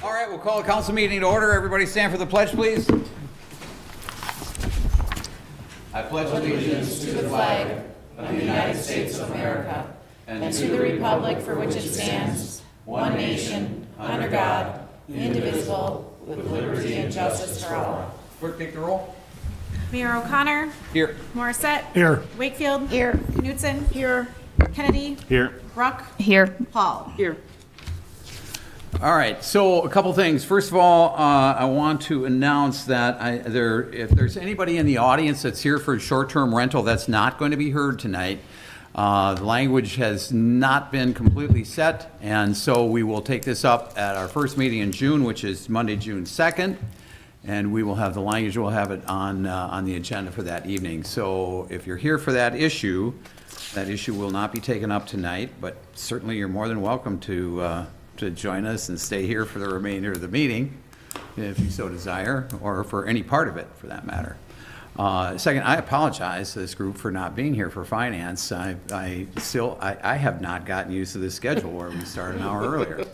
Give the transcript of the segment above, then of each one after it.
All right, we'll call the council meeting to order. Everybody stand for the pledge, please. I pledge allegiance To the flag of the United States of America and to the republic for which it stands, one nation, under God, indivisible, with liberty and justice for all. Clerk, take the roll. Mayor O'Connor. Here. Morissette. Here. Wakefield. Here. Knutson. Here. Kennedy. Here. Ruck. Here. Paul. Here. All right, so a couple things. First of all, I want to announce that if there's anybody in the audience that's here for a short-term rental, that's not going to be heard tonight. The language has not been completely set, and so we will take this up at our first meeting in June, which is Monday, June 2nd, and we will have the language, we'll have it on the agenda for that evening. So if you're here for that issue will not be taken up tonight, but certainly you're more than welcome to join us and stay here for the remainder of the meeting, if you so desire, or for any part of it, for that matter. Second, I apologize to this group for not being here for finance. I have not gotten used to this schedule where we start an hour earlier.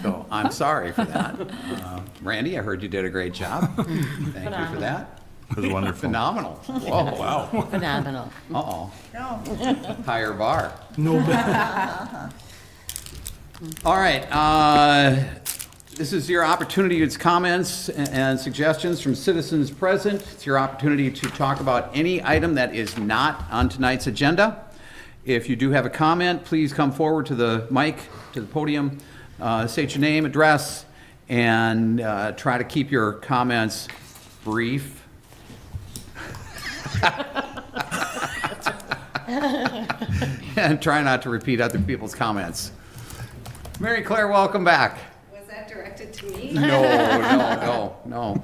So I'm sorry for that. Randy, I heard you did a great job. Thank you for that. It was wonderful. Phenomenal. Whoa, wow. Phenomenal. Uh-oh. Higher bar. No bad. All right, this is your opportunity. It's comments and suggestions from citizens present. It's your opportunity to talk about any item that is not on tonight's agenda. If you do have a comment, please come forward to the mic, to the podium, state your name, address, and try to keep your comments brief. And try not to repeat other people's comments. Mary Claire, welcome back. Was that directed to me? No.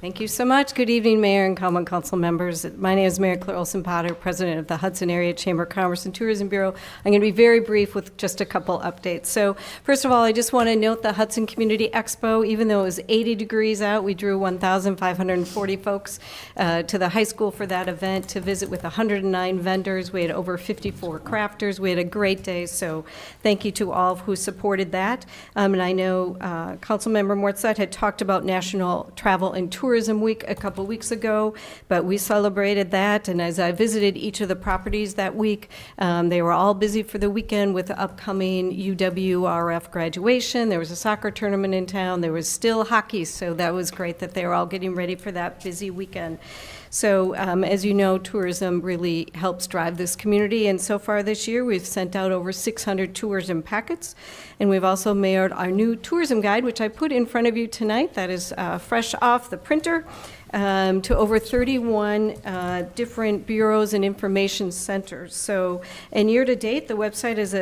Thank you so much. Good evening, Mayor and Common Council members. My name is Mary Claire Olson-Potter, President of the Hudson Area Chamber of Commerce and Tourism Bureau. I'm going to be very brief with just a couple updates. So first of all, I just want to note the Hudson Community Expo. Even though it was 80 degrees out, we drew 1,540 folks to the high school for that event to visit with 109 vendors. We had over 54 crafters. We had a great day, so thank you to all who supported that. And I know Councilmember Morissette had talked about National Travel and Tourism Week a couple weeks ago, but we celebrated that, and as I visited each of the properties that week, they were all busy for the weekend with the upcoming UWRF graduation. There was a soccer tournament in town. There was still hockey, so that was great that they were all getting ready for that busy weekend. So as you know, tourism really helps drive this community, and so far this year we've sent out over 600 tourism packets, and we've also mailed our new tourism guide, which I put in front of you tonight. That is fresh off the printer, to over 31 different bureaus and information centers. So, and year to date, the website is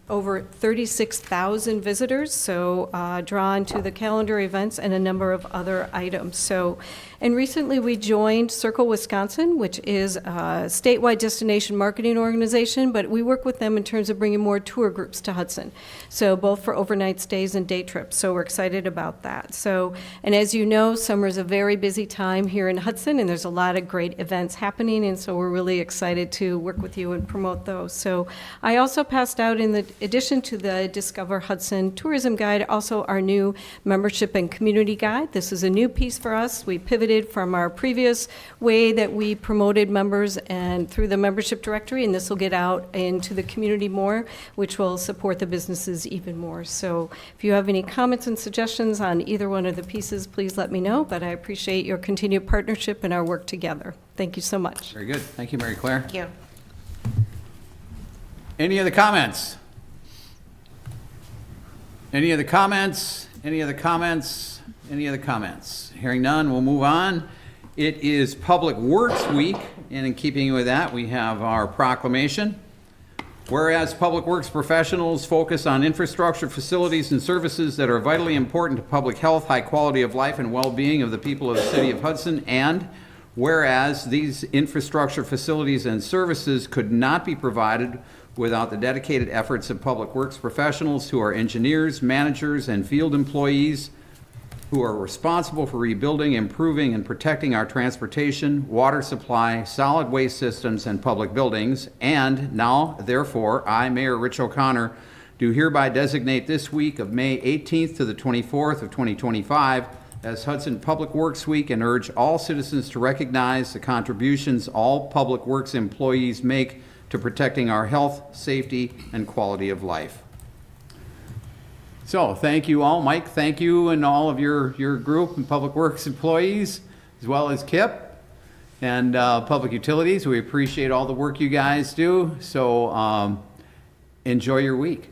over 36,000 visitors, so drawn to the calendar events and a number of other items. So, and recently we joined Circle Wisconsin, which is a statewide destination marketing organization, but we work with them in terms of bringing more tour groups to Hudson. So both for overnight stays and day trips, so we're excited about that. So, and as you know, summer is a very busy time here in Hudson, and there's a lot of great events happening, and so we're really excited to work with you and promote those. So I also passed out, in the addition to the Discover Hudson Tourism Guide, also our new membership and community guide. This is a new piece for us. We pivoted from our previous way that we promoted members and through the membership directory, and this will get out into the community more, which will support the businesses even more. So if you have any comments and suggestions on either one of the pieces, please let me know, but I appreciate your continued partnership and our work together. Thank you so much. Very good. Thank you, Mary Claire. Thank you. Any other comments? Any other comments? Any other comments? Any other comments? Hearing none, we'll move on. It is Public Works Week, and in keeping with that, we have our proclamation. Whereas public works professionals focus on infrastructure, facilities, and services that are vitally important to public health, high quality of life, and well-being of the people of the city of Hudson, and whereas these infrastructure, facilities, and services could not be provided without the dedicated efforts of public works professionals who are engineers, managers, and field employees who are responsible for rebuilding, improving, and protecting our transportation, water supply, solid waste systems, and public buildings. And now, therefore, I, Mayor Rich O'Connor, do hereby designate this week of May 18th to the 24th of 2025 as Hudson Public Works Week and urge all citizens to recognize the contributions all Public Works employees make to protecting our health, safety, and quality of life. So thank you all. Mike, thank you and all of your group and Public Works employees, as well as KIP and Public Utilities. We appreciate all the work you guys do. So enjoy your week.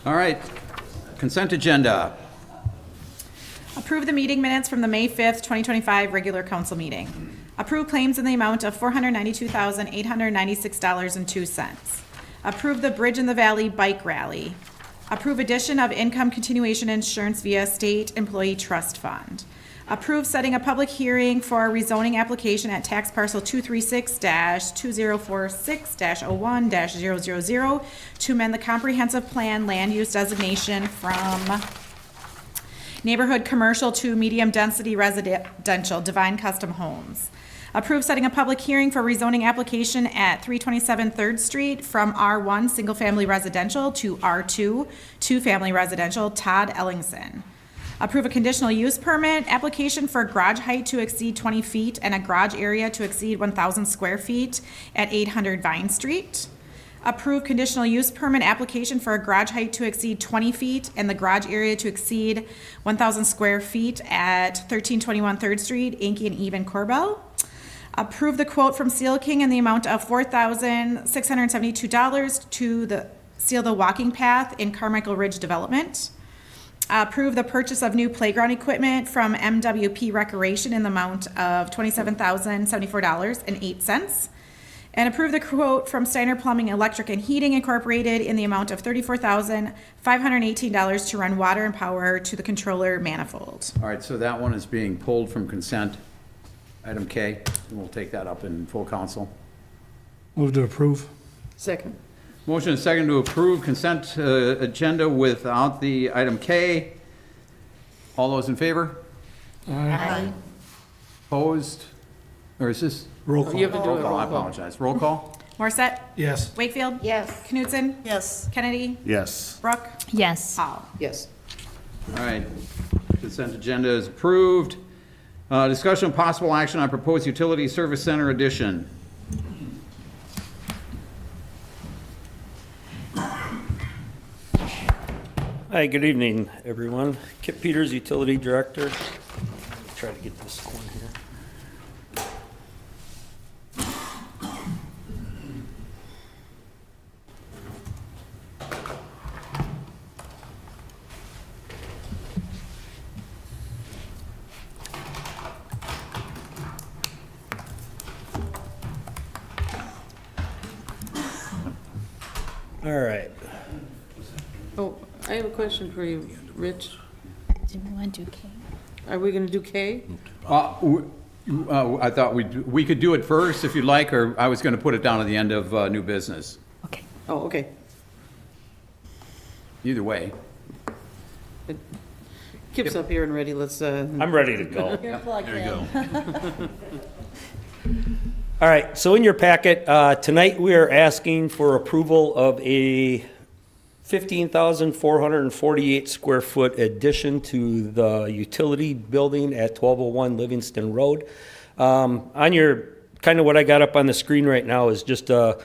All right, consent agenda. Approve the meeting minutes from the May 5th, 2025 regular council meeting. Approve claims in the amount of $492,896.02. Approve the Bridge in the Valley Bike Rally. Approve addition of income continuation insurance via State Employee Trust Fund. Approve setting a public hearing for a rezoning application at tax parcel 236-2046-01-000 to amend the comprehensive plan land use designation from neighborhood commercial to medium density residential, Divine Custom Homes. Approve setting a public hearing for rezoning application at 327 3rd Street from R1 Single Family Residential to R2 Two Family Residential, Todd Ellingson. Approve a conditional use permit application for garage height to exceed 20 feet and a garage area to exceed 1,000 square feet at 800 Vine Street. Approve conditional use permit application for a garage height to exceed 20 feet and the garage area to exceed 1,000 square feet at 1321 3rd Street, Inky and Even Corbell. Approve the quote from Seal King in the amount of $4,672 to seal the walking path in Carmichael Ridge Development. Approve the purchase of new playground equipment from MWP Recreation in the amount of $27,074.08. And approve the quote from Steiner Plumbing, Electric, and Heating Incorporated in the amount of $34,518 to run water and power to the controller manifold. All right, so that one is being pulled from consent, item K, and we'll take that up in full council. Move to approve. Second. Motion is second to approve consent agenda without the item K. All those in favor? Aye. Opposed? Or is this? Roll call. You have to do Roll a call, I roll call. apologize. Roll call? Morset, Yes. Wakefield, Yes. Knutson, Yes. Kennedy, Yes. Brooke, Yes. Hall. Yes. All right, consent agenda is approved. Discussion of possible action on proposed utility service center addition. Hi, good evening, everyone. Kip Peters, Utility Director. Try to get this one here. All right. Oh, I have a question for you, Rich. Do we want to do K? Are we gonna do K? I thought we could do it first if you'd like, or I was going to put it down at the end of new business. Okay. Oh, okay. Either way. Kip's up here and ready, let's, I'm ready to go. You're plugged in. There you go. All right, so in your packet, tonight we are asking for approval of a 15,448 square foot addition to the utility building at 1201 Livingston Road. On your, kind of what I got up on the screen right now is just an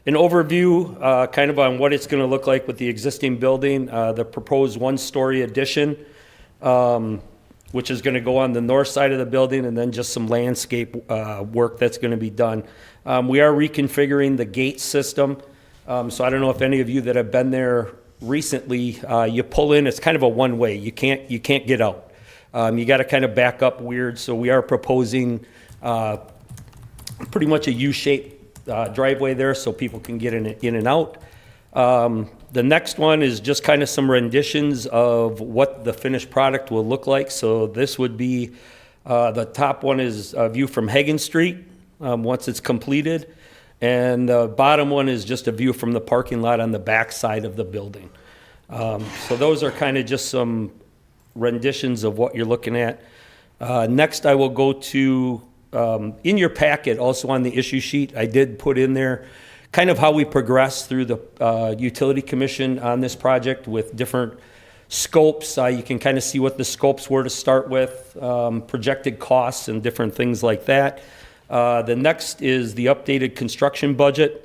overview, kind of on what it's going to look like with the existing building, the proposed one-story addition, which is going to go on the north side of the building, and then just some landscape work that's going to be done. We are reconfiguring the gate system. So I don't know if any of you that have been there recently, you pull in, it's kind of a one-way. You can't get out. You got to kind of back up weird. So we are proposing pretty much a U-shaped driveway there so people can get in and out. The next one is just kind of some renditions of what the finished product will look like. So this would be, the top one is a view from Hagan Street once it's completed. And the bottom one is just a view from the parking lot on the back side of the building. So those are kind of just some renditions of what you're looking at. Next, I will go to, in your packet, also on the issue sheet, I did put in there kind of how we progress through the Utility Commission on this project with different scopes. You can kind of see what the scopes were to start with, projected costs and different things like that. The next is the updated construction budget.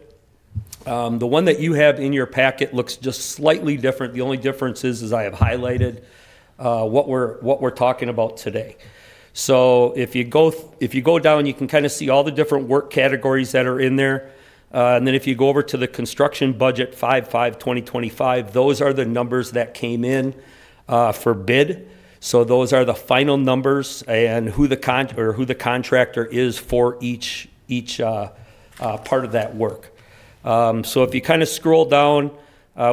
The one that you have in your packet looks just slightly different. The only difference is I have highlighted what we're talking about today. So if you go down, you can kind of see all the different work categories that are in there. And then if you go over to the construction budget 5/5/2025, those are the numbers that came in for bid. So those are the final numbers and who the contractor is for each part of that work. So if you kind of scroll down,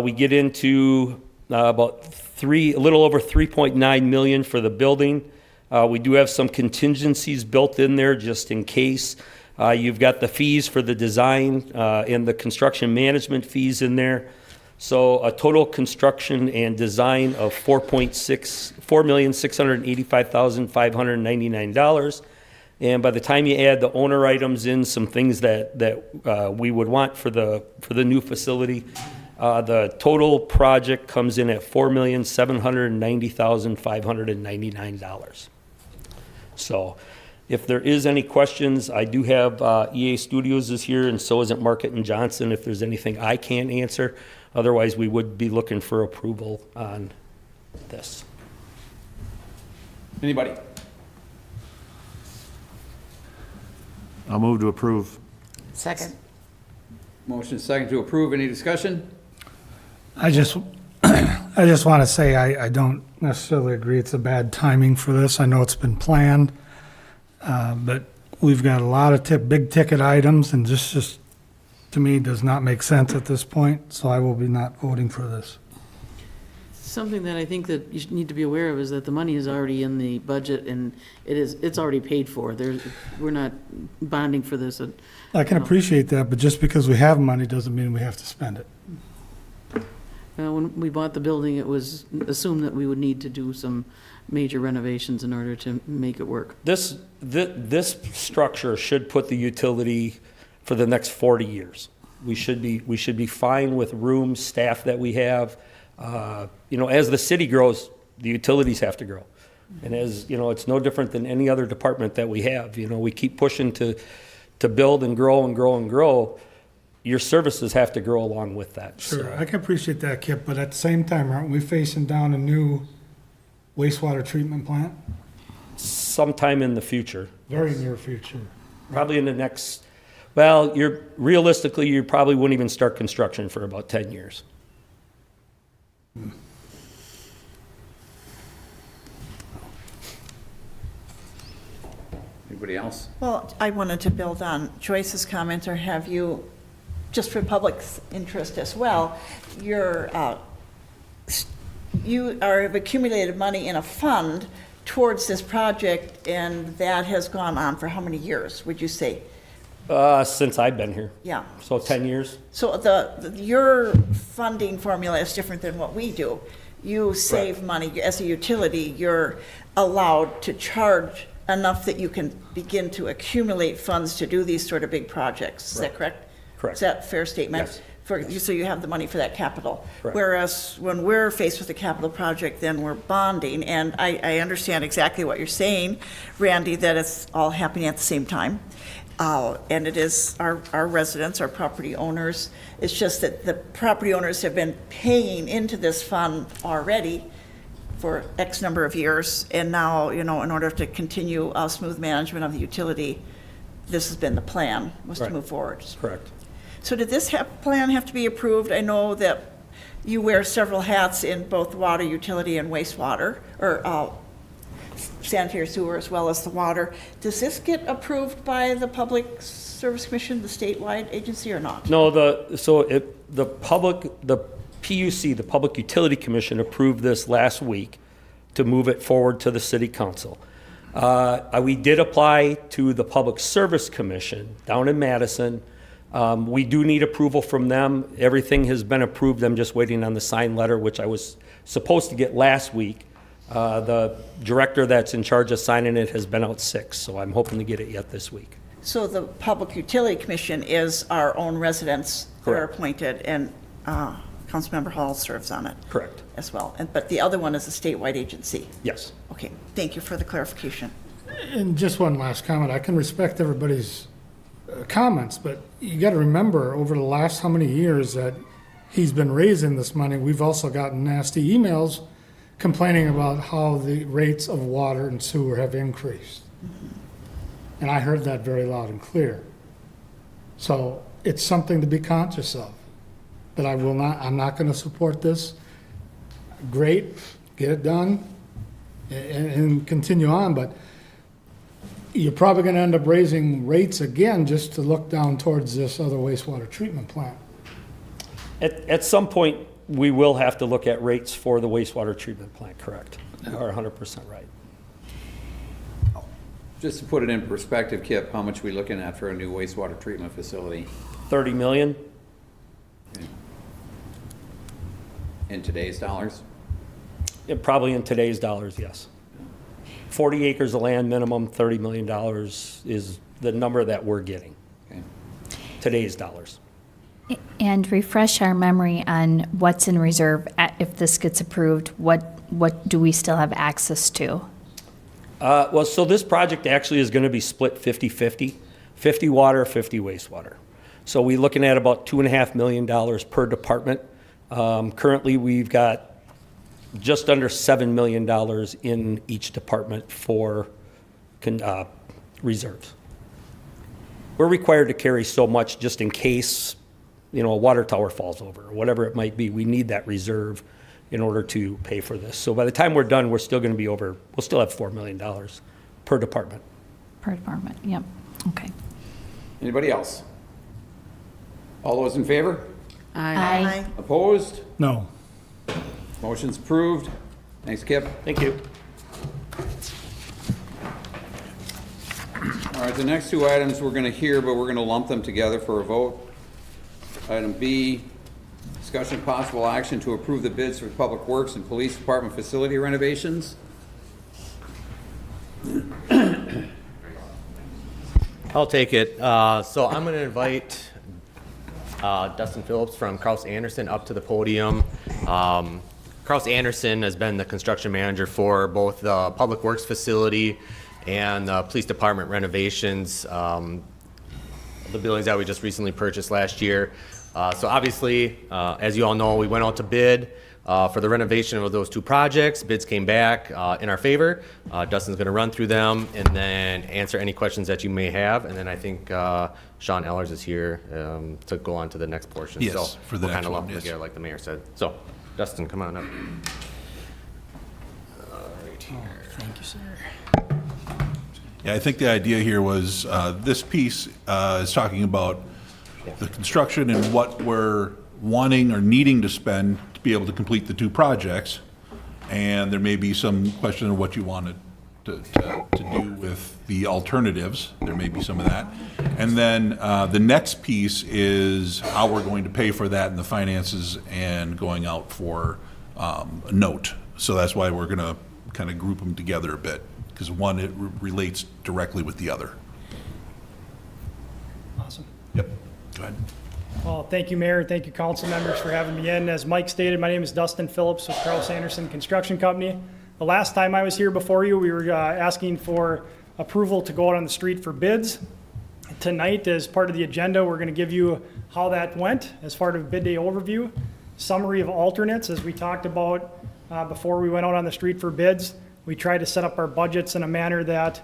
we get into about a little over 3.9 million for the building. We do have some contingencies built in there just in case. You've got the fees for the design and the construction management fees in there. So a total construction and design of $4,685,599. And by the time you add the owner items in, some things that we would want for the new facility, the total project comes in at $4,790,599. So if there is any questions, I do have EA Studios is here, and so isn't Market and Johnson, if there's anything I can't answer. Otherwise, we would be looking for approval on this. Anybody? I'll move to approve. Second. Motion second to approve. Any discussion? I just want to say I don't necessarily agree it's a bad timing for this. I know it's been planned, but we've got a lot of big ticket items, and this just, to me, does not make sense at this point, so I will be not voting for this. Something that I think that you need to be aware of is that the money is already in the budget, and it's already paid for. We're not bonding for this. I can appreciate that, but just because we have money doesn't mean we have to spend it. When we bought the building, it was assumed that we would need to do some major renovations in order to make it work. This structure should put the utility for the next 40 years. We should be fine with rooms, staff that we have. As the city grows, the utilities have to grow. And as, it's no different than any other department that we have. We keep pushing to build and grow and grow and grow. Your services have to grow along with that. Sure, So, I can appreciate that, Kip, but at the same time, aren't we facing down a new wastewater treatment plant? sometime in the future. Very near future. Probably in the next, well, realistically, you probably wouldn't even start construction for about 10 years. Anybody else? Well, I wanted to build on Joyce's comment, or have you, just for public's interest as well, you have accumulated money in a fund towards this project, and that has gone on for how many years, would you say? Since I've been here. Yeah. So 10 years. So your funding formula is different than what we do. You save money as a utility. You're allowed to charge enough that you can begin to accumulate funds to do these sort of big projects. Is that correct? Correct. Is that a fair statement? Yes. So you have the money for that capital. Correct. Whereas when we're faced with a capital project, then we're bonding. And I understand exactly what you're saying, Randy, that it's all happening at the same time. And it is our residents, our property owners. It's just that the property owners have been paying into this fund already for X number of years. And now, in order to continue smooth management of the utility, this has been the plan, was to Right. move forward. Correct. So did this plan have to be approved? I know that you wear several hats in both water utility and wastewater, or sanitary sewer as well as the water. Does this get approved by the Public Service Commission, the statewide agency, or not? No, the PUC, the Public Utility Commission, approved this last week to move it forward to the City Council. We did apply to the Public Service Commission down in Madison. We do need approval from them. Everything has been approved. I'm just waiting on the signed letter, which I was supposed to get last week. The director that's in charge of signing it has been out sick, so I'm hoping to get it yet this week. So the Public Utility Commission is our own residents that are Correct. appointed, and Councilmember Hall serves on it Correct. as well. But the other one is a statewide agency. Yes. Okay, thank you for the clarification. And just one last comment. I can respect everybody's comments, but you got to remember, over the last how many years that he's been raising this money, we've also gotten nasty emails complaining about how the rates of water and sewer have increased. And I heard that very loud and clear. So it's something to be conscious of. But I'm not going to support this. Great, get it done and continue on, but you're probably going to end up raising rates again just to look down towards this other wastewater treatment plant. At some point, we will have to look at rates for the wastewater treatment plant, correct? You are 100% right. Just to put it in perspective, Kip, how much are we looking at for a new wastewater treatment facility 30 million? in today's dollars? Probably in today's dollars, yes. 40 acres of land minimum, $30 million is the number that we're getting, Okay. today's dollars. And refresh our memory on what's in reserve. If this gets approved, what do we still have access to? Well, so this project actually is going to be split 50-50, 50 water, 50 wastewater. So we're looking at about $2.5 million per department. Currently, we've got just under $7 million in each department for reserves. We're required to carry so much just in case, a water tower falls over or whatever it might be. We need that reserve in order to pay for this. So by the time we're done, we're still going to be over, we'll still have $4 million per department. Per department, yep, okay. Anybody else? All those in favor? Aye. Opposed? No. Motion's approved. Thanks, Kip. Thank you. All right, the next two items we're going to hear, but we're going to lump them together for a vote. Item B, discussion possible action to approve the bids for Public Works and Police Department facility renovations. I'll take it. So I'm going to invite Dustin Phillips from Kraus Anderson up to the podium. Kraus Anderson has been the construction manager for both the Public Works facility and the Police Department renovations, the buildings that we just recently purchased last year. So obviously, as you all know, we went out to bid for the renovation of those two projects. Bids came back in our favor. Dustin's going to run through them and then answer any questions that you may have. And then I think Sean Ellers is here to go on to the next portion. Yes, so for the we'll next kind of one, lump them yes. together like the mayor said. So Dustin, come on up. Yeah, I think the idea here was, this piece is talking about the construction and what we're wanting or needing to spend to be able to complete the two projects. And there may be some question of what you wanted to do with the alternatives. There may be some of that. And then the next piece is how we're going to pay for that in the finances and going out for a note. So that's why we're going to kind of group them together a bit, because one, it relates directly with the other. Awesome. Yep, go ahead. Well, thank you, Mayor. Thank you, council members, for having me in. As Mike stated, my name is Dustin Phillips with Kraus Anderson Construction Company. The last time I was here before you, we were asking for approval to go out on the street for bids. Tonight, as part of the agenda, we're going to give you how that went as part of a bid day overview, summary of alternates, as we talked about before we went out on the street for bids. We try to set up our budgets in a manner that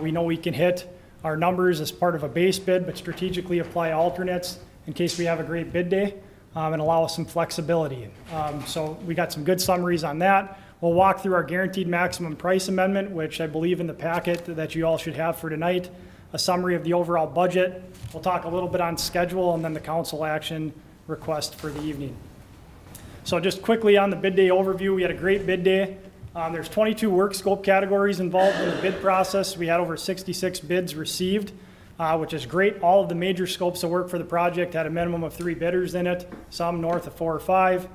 we know we can hit our numbers as part of a base bid, but strategically apply alternates in case we have a great bid day and allow us some flexibility. So we got some good summaries on that. We'll walk through our guaranteed maximum price amendment, which I believe in the packet that you all should have for tonight, a summary of the overall budget. We'll talk a little bit on schedule and then the council action request for the evening. So just quickly on the bid day overview, we had a great bid day. There's 22 work scope categories involved in the bid process. We had over 66 bids received, which is great. All of the major scopes of work for the project had a minimum of 3 bidders in it, some north of 4 or 5.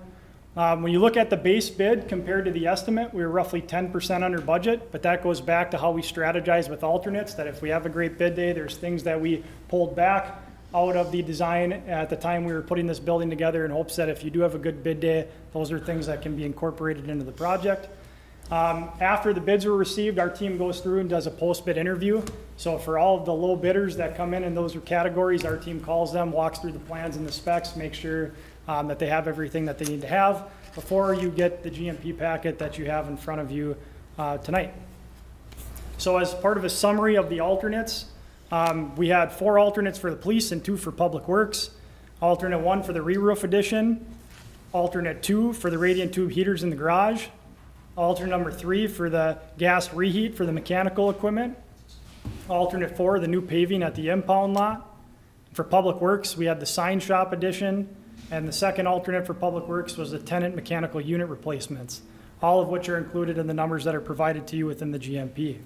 When you look at the base bid compared to the estimate, we were roughly 10% under budget, but that goes back to how we strategize with alternates, that if we have a great bid day, there's things that we pulled back out of the design at the time we were putting this building together in hopes that if you do have a good bid day, those are things that can be incorporated into the project. After the bids were received, our team goes through and does a post-bid interview. So for all of the low bidders that come in those categories, our team calls them, walks through the plans and the specs, make sure that they have everything that they need to have before you get the GMP packet that you have in front of you tonight. So as part of a summary of the alternates, we had 4 alternates for the police and 2 for public works. Alternate 1 for the re-roof addition. Alternate 2 for the radiant tube heaters in the garage. Alternate number 3 for the gas reheat for the mechanical equipment. Alternate 4, the new paving at the impound lot. For public works, we had the sign shop addition, and the second alternate for public works was the tenant mechanical unit replacements, all of which are included in the numbers that are provided to you within the GMP.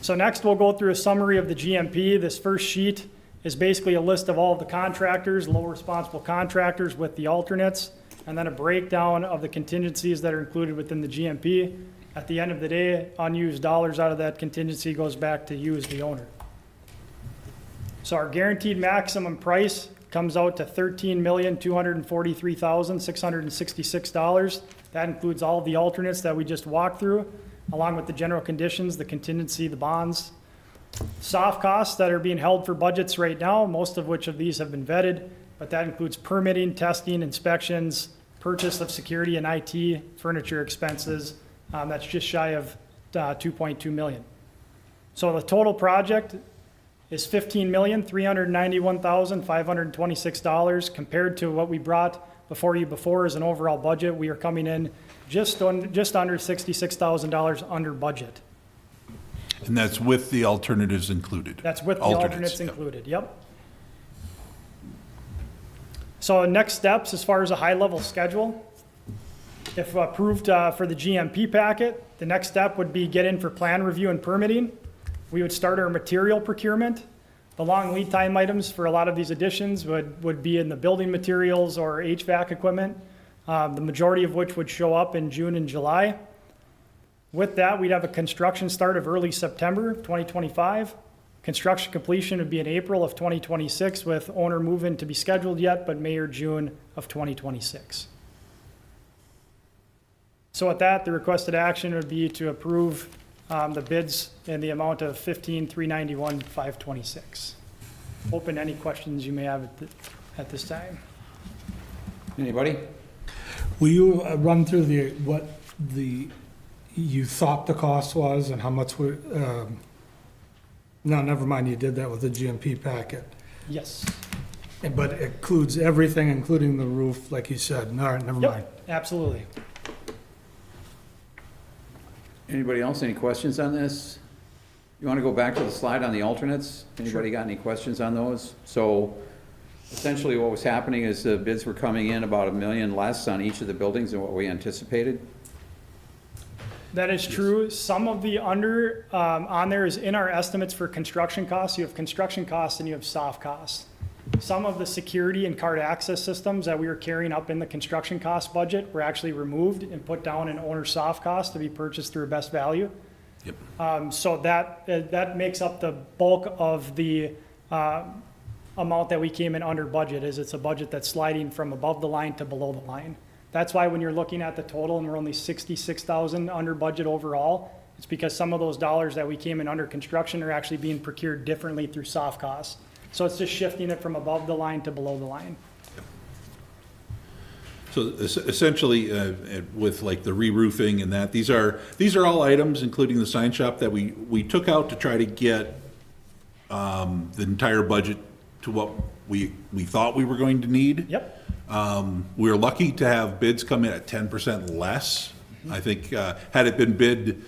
So next, we'll go through a summary of the GMP. This first sheet is basically a list of all of the contractors, low responsible contractors with the alternates, and then a breakdown of the contingencies that are included within the GMP. At the end of the day, unused dollars out of that contingency goes back to you as the owner. So our guaranteed maximum price comes out to $13,243,666. That includes all of the alternates that we just walked through, along with the general conditions, the contingency, the bonds. Soft costs that are being held for budgets right now, most of which of these have been vetted, but that includes permitting, testing, inspections, purchase of security and IT, furniture expenses. That's just shy of $2.2 million. So the total project is $15,391,526 compared to what we brought before you before as an overall budget. We are coming in just under $66,000 under budget. And that's with the alternatives included? That's with the alternates included, yep. So next steps, as far as a high-level schedule, if approved for the GMP packet, the next step would be get in for plan review and permitting. We would start our material procurement. The long lead time items for a lot of these additions would be in the building materials or HVAC equipment, the majority of which would show up in June and July. With that, we'd have a construction start of early September 2025. Construction completion would be in April of 2026 with owner move-in to be scheduled yet, but May or June of 2026. So with that, the requested action would be to approve the bids in the amount of $15,391,526. Open any questions you may have at this time. Anybody? Will you run through what you thought the cost was and how much no, never mind, you did that with the GMP packet. Yes. But it includes everything, including the roof, like you said. All right, never mind. Yep, absolutely. Anybody else, any questions on this? You want to go back to the slide on the alternates? Anybody got any questions on those? So essentially what was happening is the bids were coming in about $1 million less on each of the buildings than what we anticipated. That is true. Some of the under on there is in our estimates for construction costs. You have construction costs and you have soft costs. Some of the security and card access systems that we were carrying up in the construction cost budget were actually removed and put down in owner soft cost to be purchased through best value. Yep. So that makes up the bulk of the amount that we came in under budget. It's a budget that's sliding from above the line to below the line. That's why when you're looking at the total and we're only $66,000 under budget overall, it's because some of those dollars that we came in under construction are actually being procured differently through soft costs. So it's just shifting it from above the line to below the line. So essentially, with like the re-roofing and that, these are all items, including the sign shop, that we took out to try to get the entire budget to what we thought we were going to need. Yep. We were lucky to have bids come in at 10% less. I think had it been bid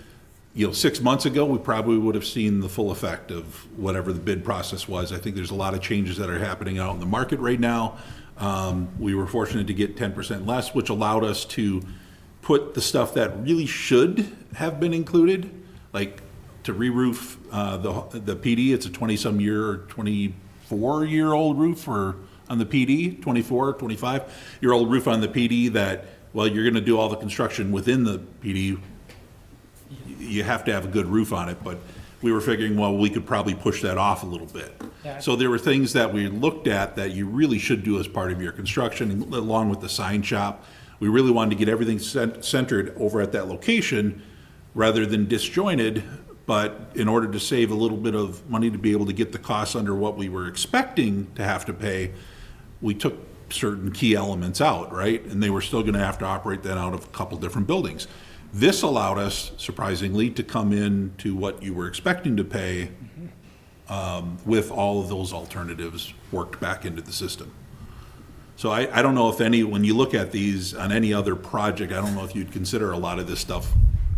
6 months ago, we probably would have seen the full effect of whatever the bid process was. I think there's a lot of changes that are happening out in the market right now. We were fortunate to get 10% less, which allowed us to put the stuff that really should have been included, like to re-roof the PD. It's a 20-some year or 24-year-old roof, or on the PD, 24, 25-year-old roof on the PD that, well, you're gonna do all the construction within the PD, you have to have a good roof on it, but we were figuring, well, we could probably push that off a little bit. Yeah. So there were things that we looked at that you really should do as part of your construction, along with the sign shop. We really wanted to get everything centered over at that location rather than disjointed, but in order to save a little bit of money to be able to get the costs under what we were expecting to have to pay, we took certain key elements out, right? And they were still gonna have to operate that out of a couple different buildings. This allowed us, surprisingly, to come in to what you were expecting to pay with all of those alternatives worked back into the system. So I don't know if when you look at these on any other project, I don't know if you'd consider a lot of this stuff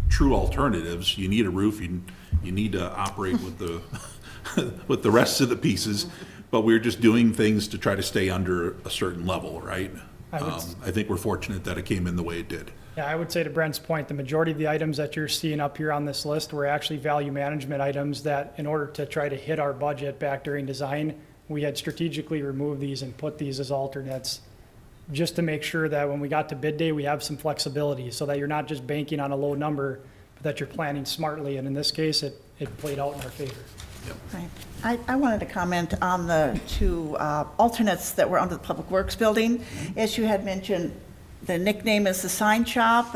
true alternatives. You need a roof, you need to operate with the, with the rest of the pieces, but we're just doing things to try to stay under a certain level, right? I think we're fortunate that it came in the way it did. Yeah, I would say to Brent's point, the majority of the items that you're seeing up here on this list were actually value management items that in order to try to hit our budget back during design, we had strategically removed these and put these as alternates just to make sure that when we got to bid day, we have some flexibility so that you're not just banking on a low number, but that you're planning smartly. And in this case, it played out in our favor. Right. I wanted to comment on the two alternates that were under the Public Works building. As you had mentioned, the nickname is the sign shop.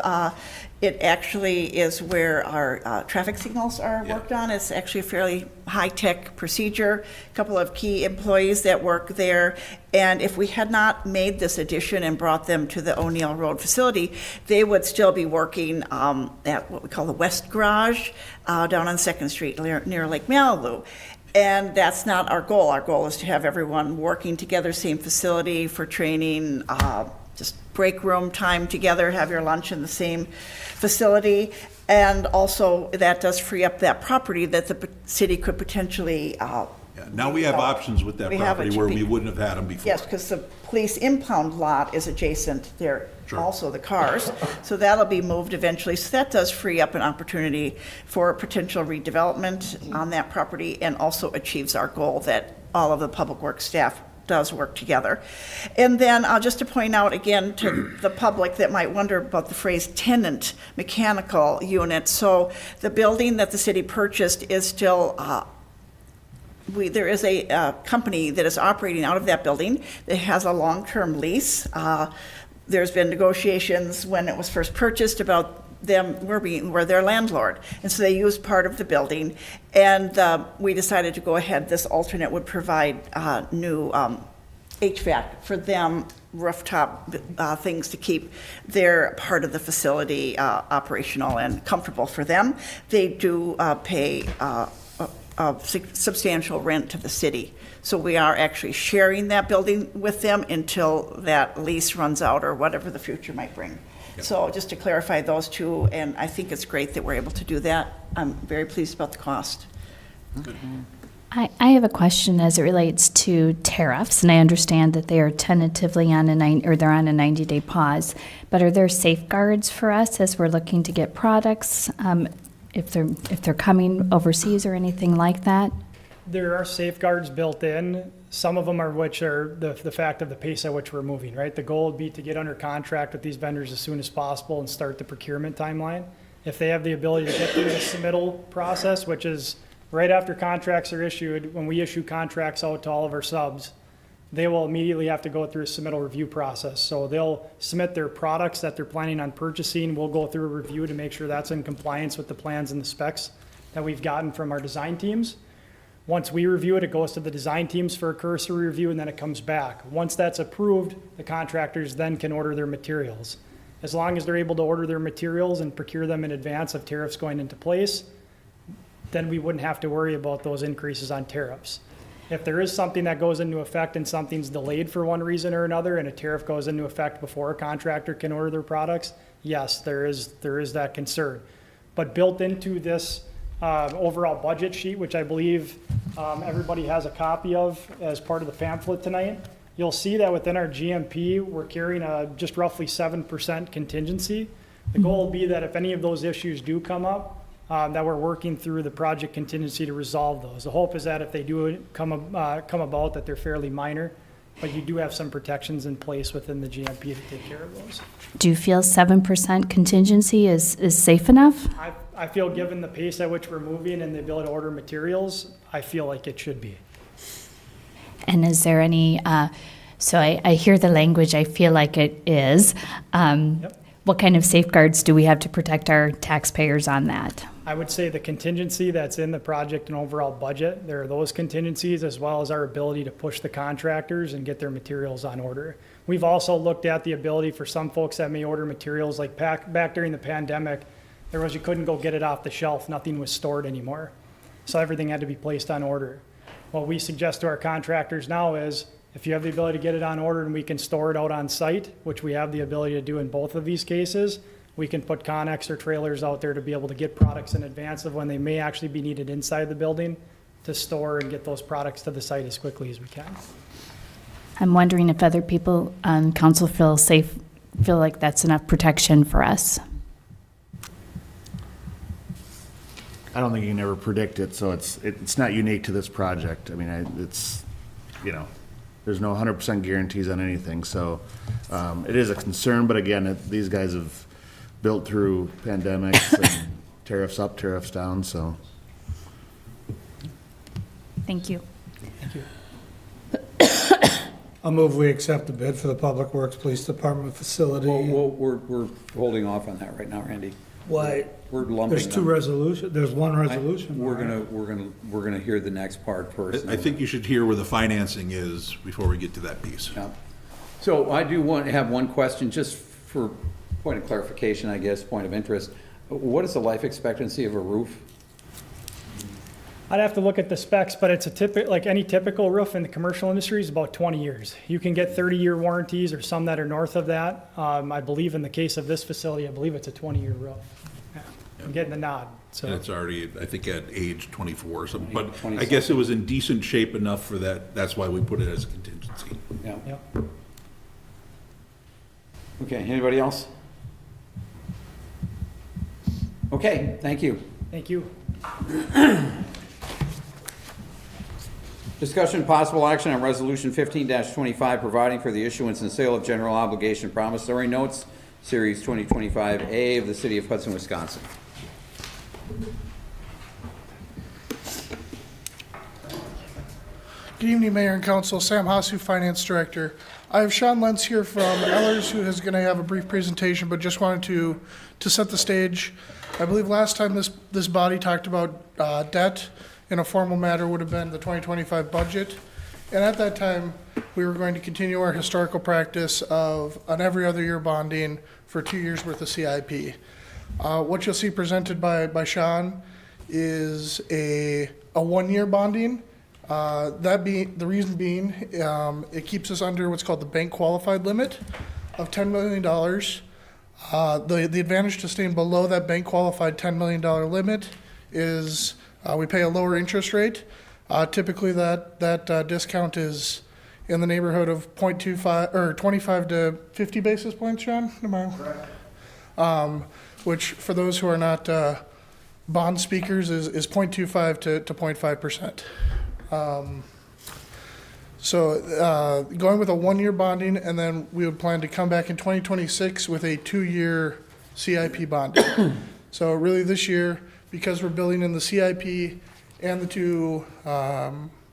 It actually is where our traffic signals are worked on. It's actually a fairly high-tech procedure. A couple of key employees that work there. And if we had not made this addition and brought them to the O'Neill Road facility, they would still be working at what we call the West Garage down on 2nd Street near Lake Malibu. And that's not our goal. Our goal is to have everyone working together, same facility for training, just break room time together, have your lunch in the same facility. And also that does free up that property that the city could potentially Now we have options with that property where we wouldn't have had them before. Yes, because the police impound lot is adjacent there, also the cars. So that'll be moved eventually. So that does free up an opportunity for potential redevelopment on that property and also achieves our goal that all of the public works staff does work together. And then just to point out again to the public that might wonder about the phrase tenant mechanical unit. So the building that the city purchased is still there is a company that is operating out of that building that has a long-term lease. There's been negotiations when it was first purchased about we're their landlord. And so they used part of the building. And we decided to go ahead. This alternate would provide new HVAC for them, rooftop things to keep their part of the facility operational and comfortable for them. They do pay substantial rent to the city. So we are actually sharing that building with them until that lease runs out or whatever the future might bring. So just to clarify those two, and I think it's great that we're able to do that. I'm very pleased about the cost. I have a question as it relates to tariffs, and I understand that they are tentatively on they're on a 90-day pause. But are there safeguards for us as we're looking to get products, if they're coming overseas or anything like that? There are safeguards built in. Some of them are the fact of the pace at which we're moving, right? The goal would be to get under contract with these vendors as soon as possible and start the procurement timeline. If they have the ability to get through the submittal process, which is right after contracts are issued, when we issue contracts out to all of our subs, they will immediately have to go through a submittal review process. So they'll submit their products that they're planning on purchasing. We'll go through a review to make sure that's in compliance with the plans and the specs that we've gotten from our design teams. Once we review it, it goes to the design teams for a cursory review, and then it comes back. Once that's approved, the contractors then can order their materials. As long as they're able to order their materials and procure them in advance of tariffs going into place, then we wouldn't have to worry about those increases on tariffs. If there is something that goes into effect and something's delayed for one reason or another, and a tariff goes into effect before a contractor can order their products, yes, there is that concern. But built into this overall budget sheet, which I believe everybody has a copy of as part of the pamphlet tonight, you'll see that within our GMP, we're carrying just roughly 7% contingency. The goal will be that if any of those issues do come up, that we're working through the project contingency to resolve those. The hope is that if they do come about, that they're fairly minor but you do have some protections in place within the GMP to take care of those. Do you feel 7% contingency is safe enough? I feel given the pace at which we're moving and the ability to order materials, I feel like it should be. And is there any, so I hear the language, I feel like it is. Yep. What kind of safeguards do we have to protect our taxpayers on that? I would say the contingency that's in the project and overall budget, there are those contingencies as well as our ability to push the contractors and get their materials on order. We've also looked at the ability for some folks that may order materials like back during the pandemic, you couldn't go get it off the shelf, nothing was stored anymore. So everything had to be placed on order. What we suggest to our contractors now is if you have the ability to get it on order and we can store it out on site, which we have the ability to do in both of these cases, we can put Connex or trailers out there to be able to get products in advance of when they may actually be needed inside the building to store and get those products to the site as quickly as we can. I'm wondering if other people on council feel like that's enough protection for us. I don't think you can ever predict it, so it's not unique to this project. I mean, it's, there's no 100% guarantees on anything, so it is a concern, but again, these guys have built through pandemics and tariffs up, tariffs down, so. Thank you. I'll move we accept the bid for the Public Works Police Department facility. Well, we're holding off on that right now, Randy. Why? We're lumping There's two them. resolutions, there's one resolution. We're right? gonna hear the next part first. I think you should hear where the financing is before we get to that piece. Yeah. So I do want to have one question, just for point of clarification, I guess, point of interest. What is the life expectancy of a roof? I'd have to look at the specs, but it's like any typical roof in the commercial industry is about 20 years. You can get 30-year warranties or some that are north of that. I believe in the case of this facility, I believe it's a 20-year roof. Yeah. I'm getting the nod, so. And it's already, I think, at age 24 or something, but 20 I guess it was in decent shape enough for that. That's why we put it as a contingency. Yeah. Yep. Okay, anybody else? Okay, thank you. Thank you. Discussion possible action on resolution 15-25, providing for the issuance and sale of general obligation promissory notes, series 2025A of the city of Hudson, Wisconsin. Good evening, Mayor and Council. Sam Hasu, Finance Director. I have Sean Lentz here from Ellers, who is going to have a brief presentation, but just wanted to set the stage. I believe last time this body talked about debt in a formal matter would have been the 2025 budget. And at that time, we were going to continue our historical practice of an every other year bonding for 2 years worth of CIP. What you'll see presented by Sean is a 1 year bonding. The reason being, it keeps us under what's called the bank qualified limit of $10 million. The advantage to staying below that bank qualified $10 million limit is we pay a lower interest rate. Typically that discount is in the neighborhood of 0.25 or 25 to 50 basis points, Sean? Correct. Which for those who are not bond speakers is 0.25 to 0.5%. So going with a 1 year bonding, and then we would plan to come back in 2026 with a 2 year CIP bonding. So really this year, because we're building in the CIP and the two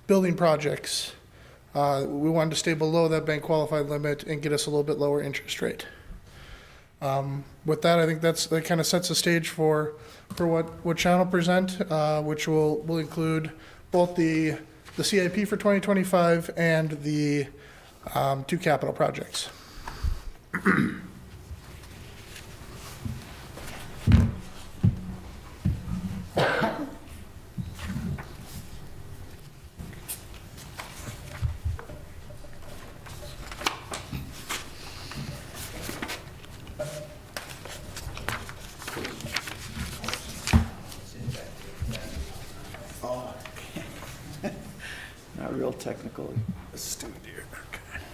building projects, we wanted to stay below that bank qualified limit and get us a little bit lower interest rate. With that, I think that kind of sets the stage for what Sean will present, which will include both the CIP for 2025 and the two capital projects. Not real technical astute here. Okay.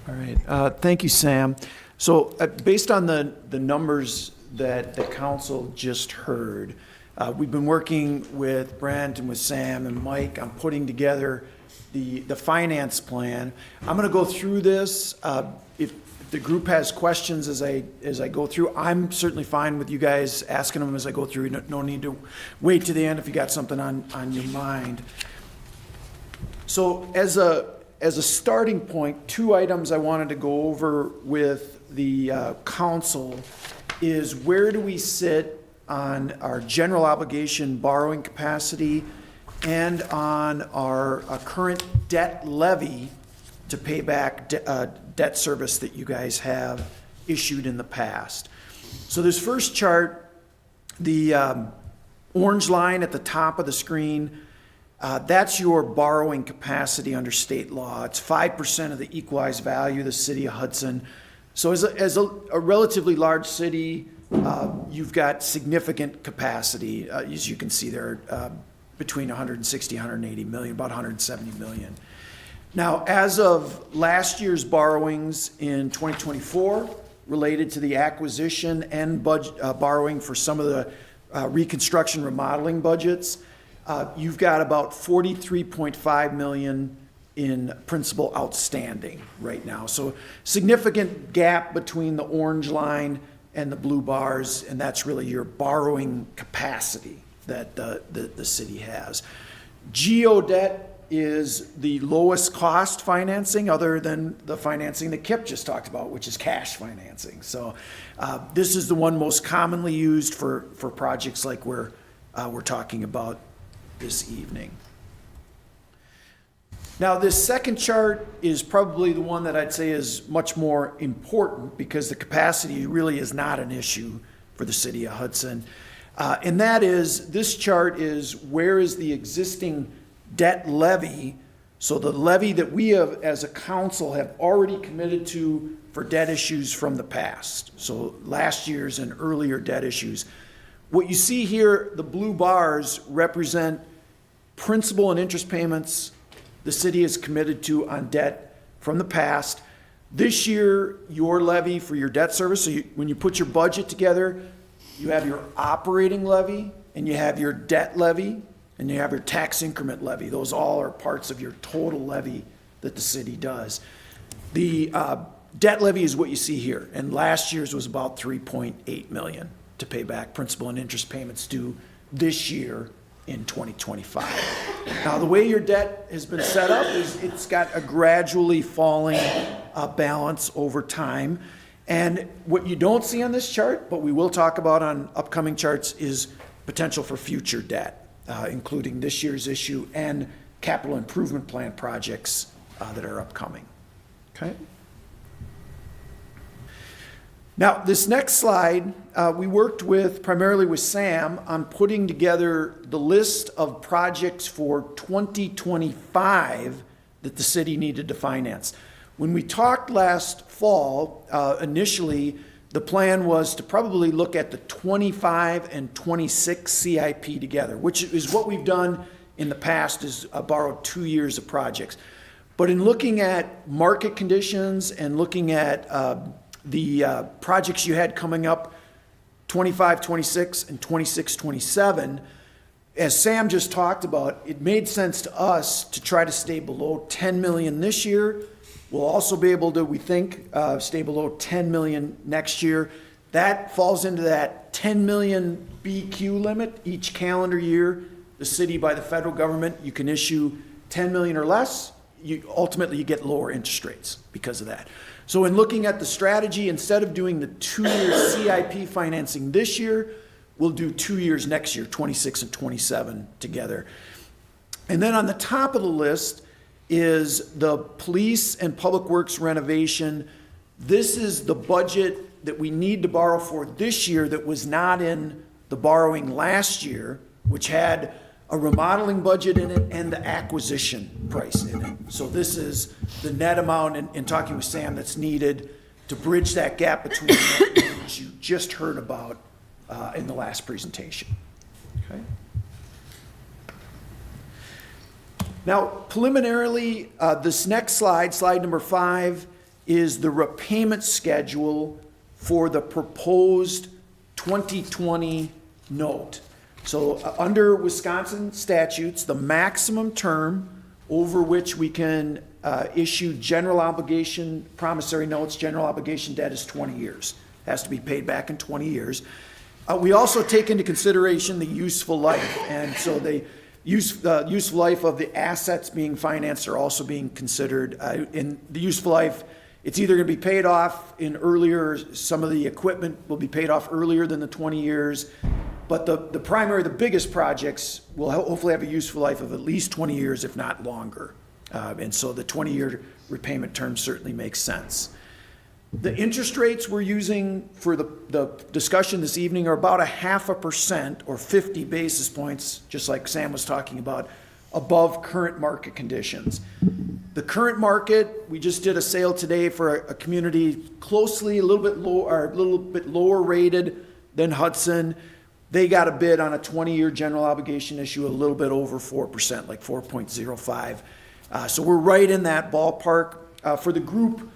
All right. Thank you, Sam. So based on the numbers that the council just heard, we've been working with Brent and with Sam and Mike on putting together the finance plan. I'm going to go through this. If the group has questions as I go through, I'm certainly fine with you guys asking them as I go through. No need to wait to the end if you got something on your mind. So as a starting point, two items I wanted to go over with the council is where do we sit on our general obligation borrowing capacity and on our current debt levy to pay back debt service that you guys have issued in the past. So this first chart, the orange line at the top of the screen, that's your borrowing capacity under state law. It's 5% of the equalized value of the city of Hudson. So as a relatively large city, you've got significant capacity. As you can see there, between 160, 180 million, about 170 million. Now, as of last year's borrowings in 2024, related to the acquisition and borrowing for some of the reconstruction remodeling budgets, you've got about 43.5 million in principal outstanding right now. So significant gap between the orange line and the blue bars, and that's really your borrowing capacity that the city has. Geo debt is the lowest cost financing other than the financing that Kip just talked about, which is cash financing. So this is the one most commonly used for projects like we're talking about this evening. Now, this second chart is probably the one that I'd say is much more important because the capacity really is not an issue for the city of Hudson. And that is, this chart is where is the existing debt levy, so the levy that we have as a council have already committed to for debt issues from the past. So last year's and earlier debt issues. What you see here, the blue bars represent principal and interest payments the city is committed to on debt from the past. This year, your levy for your debt service, so when you put your budget together, you have your operating levy, and you have your debt levy, and you have your tax increment levy. Those all are parts of your total levy that the city does. The debt levy is what you see here, and last year's was about 3.8 million to pay back principal and interest payments due this year in 2025. Now, the way your debt has been set up is it's got a gradually falling balance over time. And what you don't see on this chart, but we will talk about on upcoming charts, is potential for future debt, including this year's issue and capital improvement plan projects that are upcoming. Okay? Now, this next slide, we worked primarily with Sam on putting together the list of projects for 2025 that the city needed to finance. When we talked last fall, initially, the plan was to probably look at the 25 and 26 CIP together, which is what we've done in the past, is borrowed 2 years of projects. But in looking at market conditions and looking at the projects you had coming up, 25, 26, and 26, 27, as Sam just talked about, it made sense to us to try to stay below 10 million this year. We'll also be able to, we think, stay below 10 million next year. That falls into that 10 million BQ limit each calendar year. The city, by the federal government, you can issue 10 million or less. Ultimately, you get lower interest rates because of that. So in looking at the strategy, instead of doing the 2-year CIP financing this year, we'll do 2 years next year, 26 and 27 together. And then on the top of the list is the police and public works renovation. This is the budget that we need to borrow for this year that was not in the borrowing last year, which had a remodeling budget in it and the acquisition price in it. So this is the net amount, in talking with Sam, that's needed to bridge that gap between what you just heard about in the last presentation. Okay. Now, preliminarily, this next slide, slide number 5, is the repayment schedule for the proposed 2020 note. So under Wisconsin statutes, the maximum term over which we can issue general obligation promissory notes, general obligation debt is 20 years. Has to be paid back in 20 years. We also take into consideration the useful life, and so the useful life of the assets being financed are also being considered. In the useful life, it's either going to be paid off in earlier, some of the equipment will be paid off earlier than the 20 years, but the biggest projects will hopefully have a useful life of at least 20 years, if not longer. And so the 20-year repayment term certainly makes sense. The interest rates we're using for the discussion this evening are about 0.5% or 50 basis points, just like Sam was talking about, above current market conditions. The current market, we just did a sale today for a community closely a little bit lower rated than Hudson. They got a bid on a 20-year general obligation issue a little bit over 4%, like 4.05. So we're right in that ballpark. For the group,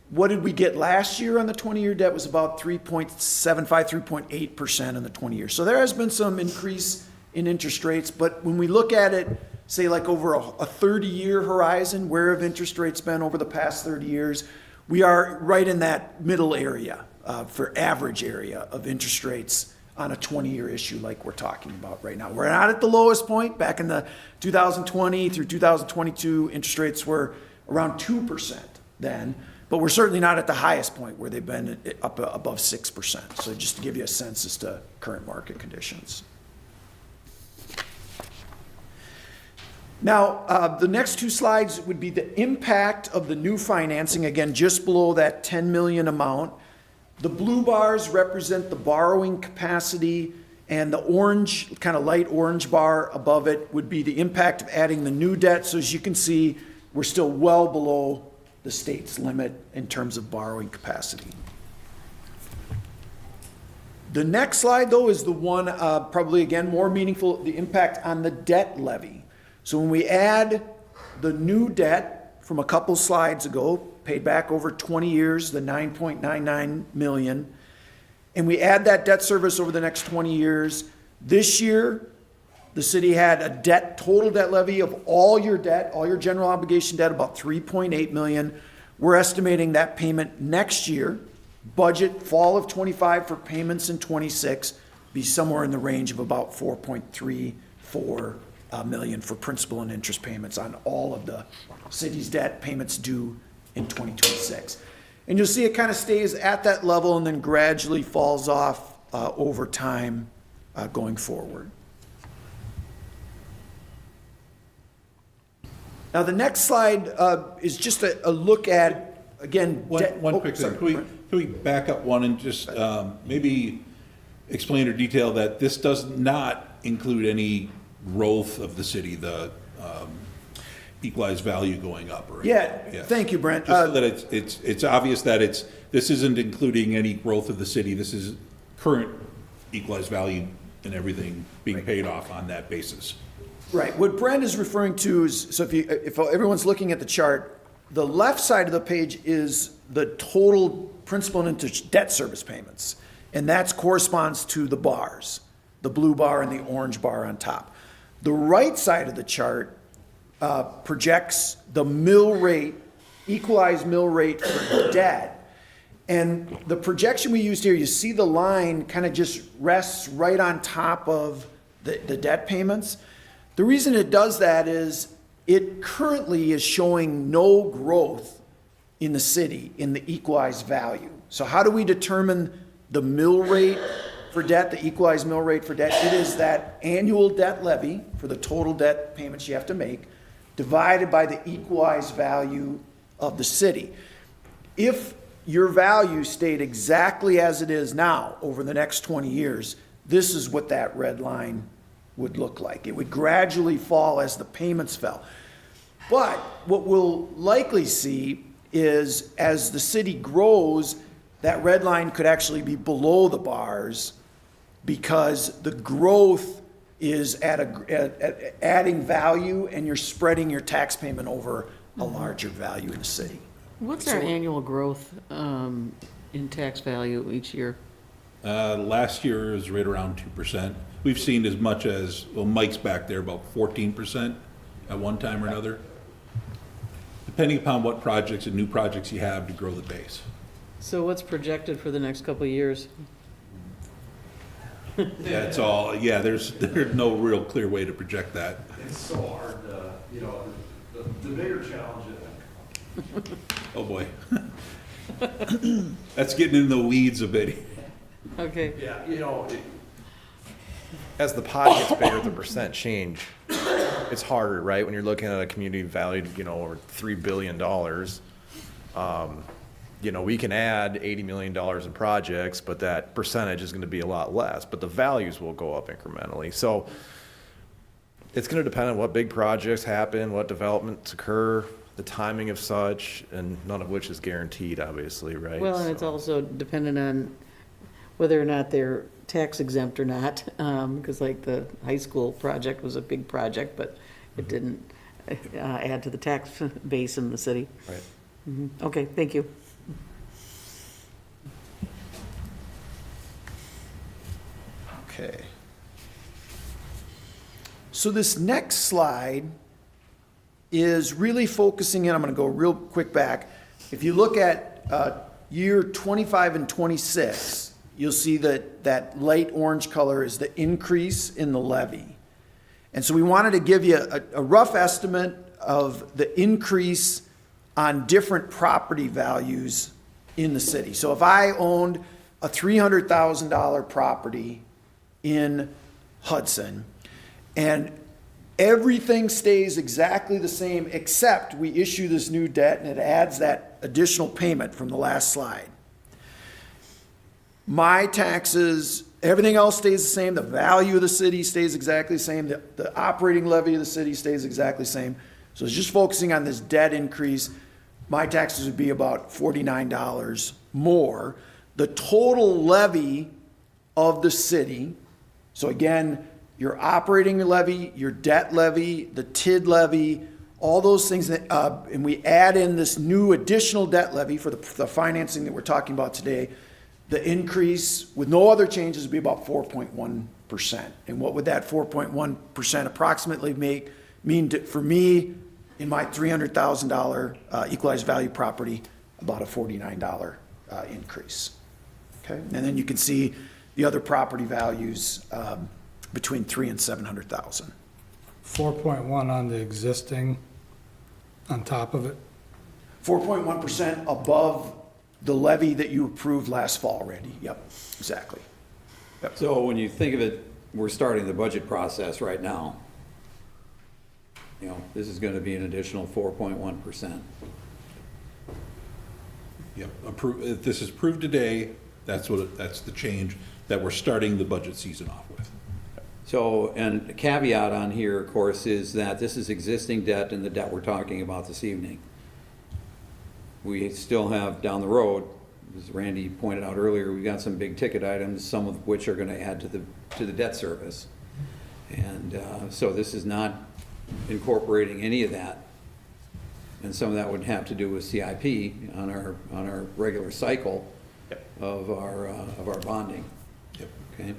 what did we get last year on the 20-year debt? Was about 3.75, 3.8% on the 20 years. So there has been some increase in interest rates, but when we look at it, say like over a 30-year horizon, where have interest rates been over the past 30 years? We are right in that middle area, for average area of interest rates on a 20-year issue like we're talking about right now. We're not at the lowest point. Back in the 2020 through 2022, interest rates were around 2% then, but we're certainly not at the highest point where they've been up above 6%. So just to give you a sense as to current market conditions. Now, the next two slides would be the impact of the new financing, again, just below that 10 million amount. The blue bars represent the borrowing capacity, and the orange, kind of light orange bar above it would be the impact of adding the new debt. So as you can see, we're still well below the state's limit in terms of borrowing capacity. The next slide, though, is the one probably, again, more meaningful, the impact on the debt levy. So when we add the new debt from a couple slides ago, paid back over 20 years, the 9.99 million, and we add that debt service over the next 20 years, this year, the city had a total debt levy of all your debt, all your general obligation debt, about 3.8 million. We're estimating that payment next year, budget fall of 25 for payments in 26, be somewhere in the range of about 4.34 million for principal and interest payments on all of the city's debt payments due in 2026. And you'll see it kind of stays at that level and then gradually falls off over time going forward. Now the next slide is just a look at, again, One quick thing. Can we back up one and just maybe explain or detail that this does not include any growth of the city, the equalized value going up, right? Yeah. Thank you, Brent. Just so that it's obvious that this isn't including any growth of the city. This is current equalized value and everything being paid off on that basis. Right. What Brent is referring to is, so if everyone's looking at the chart, the left side of the page is the total principal and interest debt service payments, and that corresponds to the bars, the blue bar and the orange bar on top. The right side of the chart projects the mill rate, equalized mill rate for debt. And the projection we used here, you see the line kind of just rests right on top of the debt payments. The reason it does that is it currently is showing no growth in the city in the equalized value. So how do we determine the mill rate for debt, the equalized mill rate for debt? It is that annual debt levy for the total debt payments you have to make divided by the equalized value of the city. If your value stayed exactly as it is now over the next 20 years, this is what that red line would look like. It would gradually fall as the payments fell. But what we'll likely see is as the city grows, that red line could actually be below the bars because the growth is at adding value and you're spreading your tax payment over a larger value in the city. What's our annual growth in tax value each year? Last year is right around 2%. We've seen as much as, well, Mike's back there, about 14% at one time or another, depending upon what projects and new projects you have to grow the base. So what's projected for the next couple of years? That's all, yeah, there's no real clear way to project that. It's so hard to, you know, the bigger challenge, I think. Oh, boy. That's getting in the weeds a bit. Okay. Yeah, you know, As the pot gets bigger, the percent change, it's harder, right? When you're looking at a community valued, you know, over $3 billion, you know, we can add $80 million in projects, but that percentage is gonna be a lot less, but the values will go up incrementally. So it's gonna depend on what big projects happen, what developments occur, the timing of such, and none of which is guaranteed, obviously, right? Well, and it's So- also dependent on whether or not they're tax exempt or not, because like the high school project was a big project, but it didn't add to the tax base in the city. Right. Mhm. Okay, thank you. Okay. So this next slide is really focusing in, I'm going to go real quick back. If you look at year 25 and 26, you'll see that that light orange color is the increase in the levy. And so we wanted to give you a rough estimate of the increase on different property values in the city. So if I owned a $300,000 property in Hudson, and everything stays exactly the same except we issue this new debt and it adds that additional payment from the last slide. My taxes, everything else stays the same, the value of the city stays exactly the same, the operating levy of the city stays exactly the same. So it's just focusing on this debt increase. My taxes would be about $49 more. The total levy of the city, so again, your operating levy, your debt levy, the TID levy, all those things, that, and we add in this new additional debt levy for the financing that we're talking about today, the increase with no other changes would be about 4.1%. And what would that 4.1% approximately mean for me in my $300,000 equalized value property? About a $49 increase. Okay, and then you can see the other property values between 300,000 and 700,000. 4.1 on the existing, on top of it. 4.1% above the levy that you approved last fall already. Yep, exactly. Yep. So when you think of it, we're starting the budget process right now. You know, this is going to be an additional 4.1%. Yep, if this is approved today, that's the change that we're starting the budget season off with. So, and a caveat on here, of course, is that this is existing debt and the debt we're talking about this evening. We still have down the road, as Randy pointed out earlier, we've got some big ticket items, some of which are going to add to the debt service. And so this is not incorporating any of that. And some of that would have to do with CIP on our regular cycle of our bonding. Yep. Okay.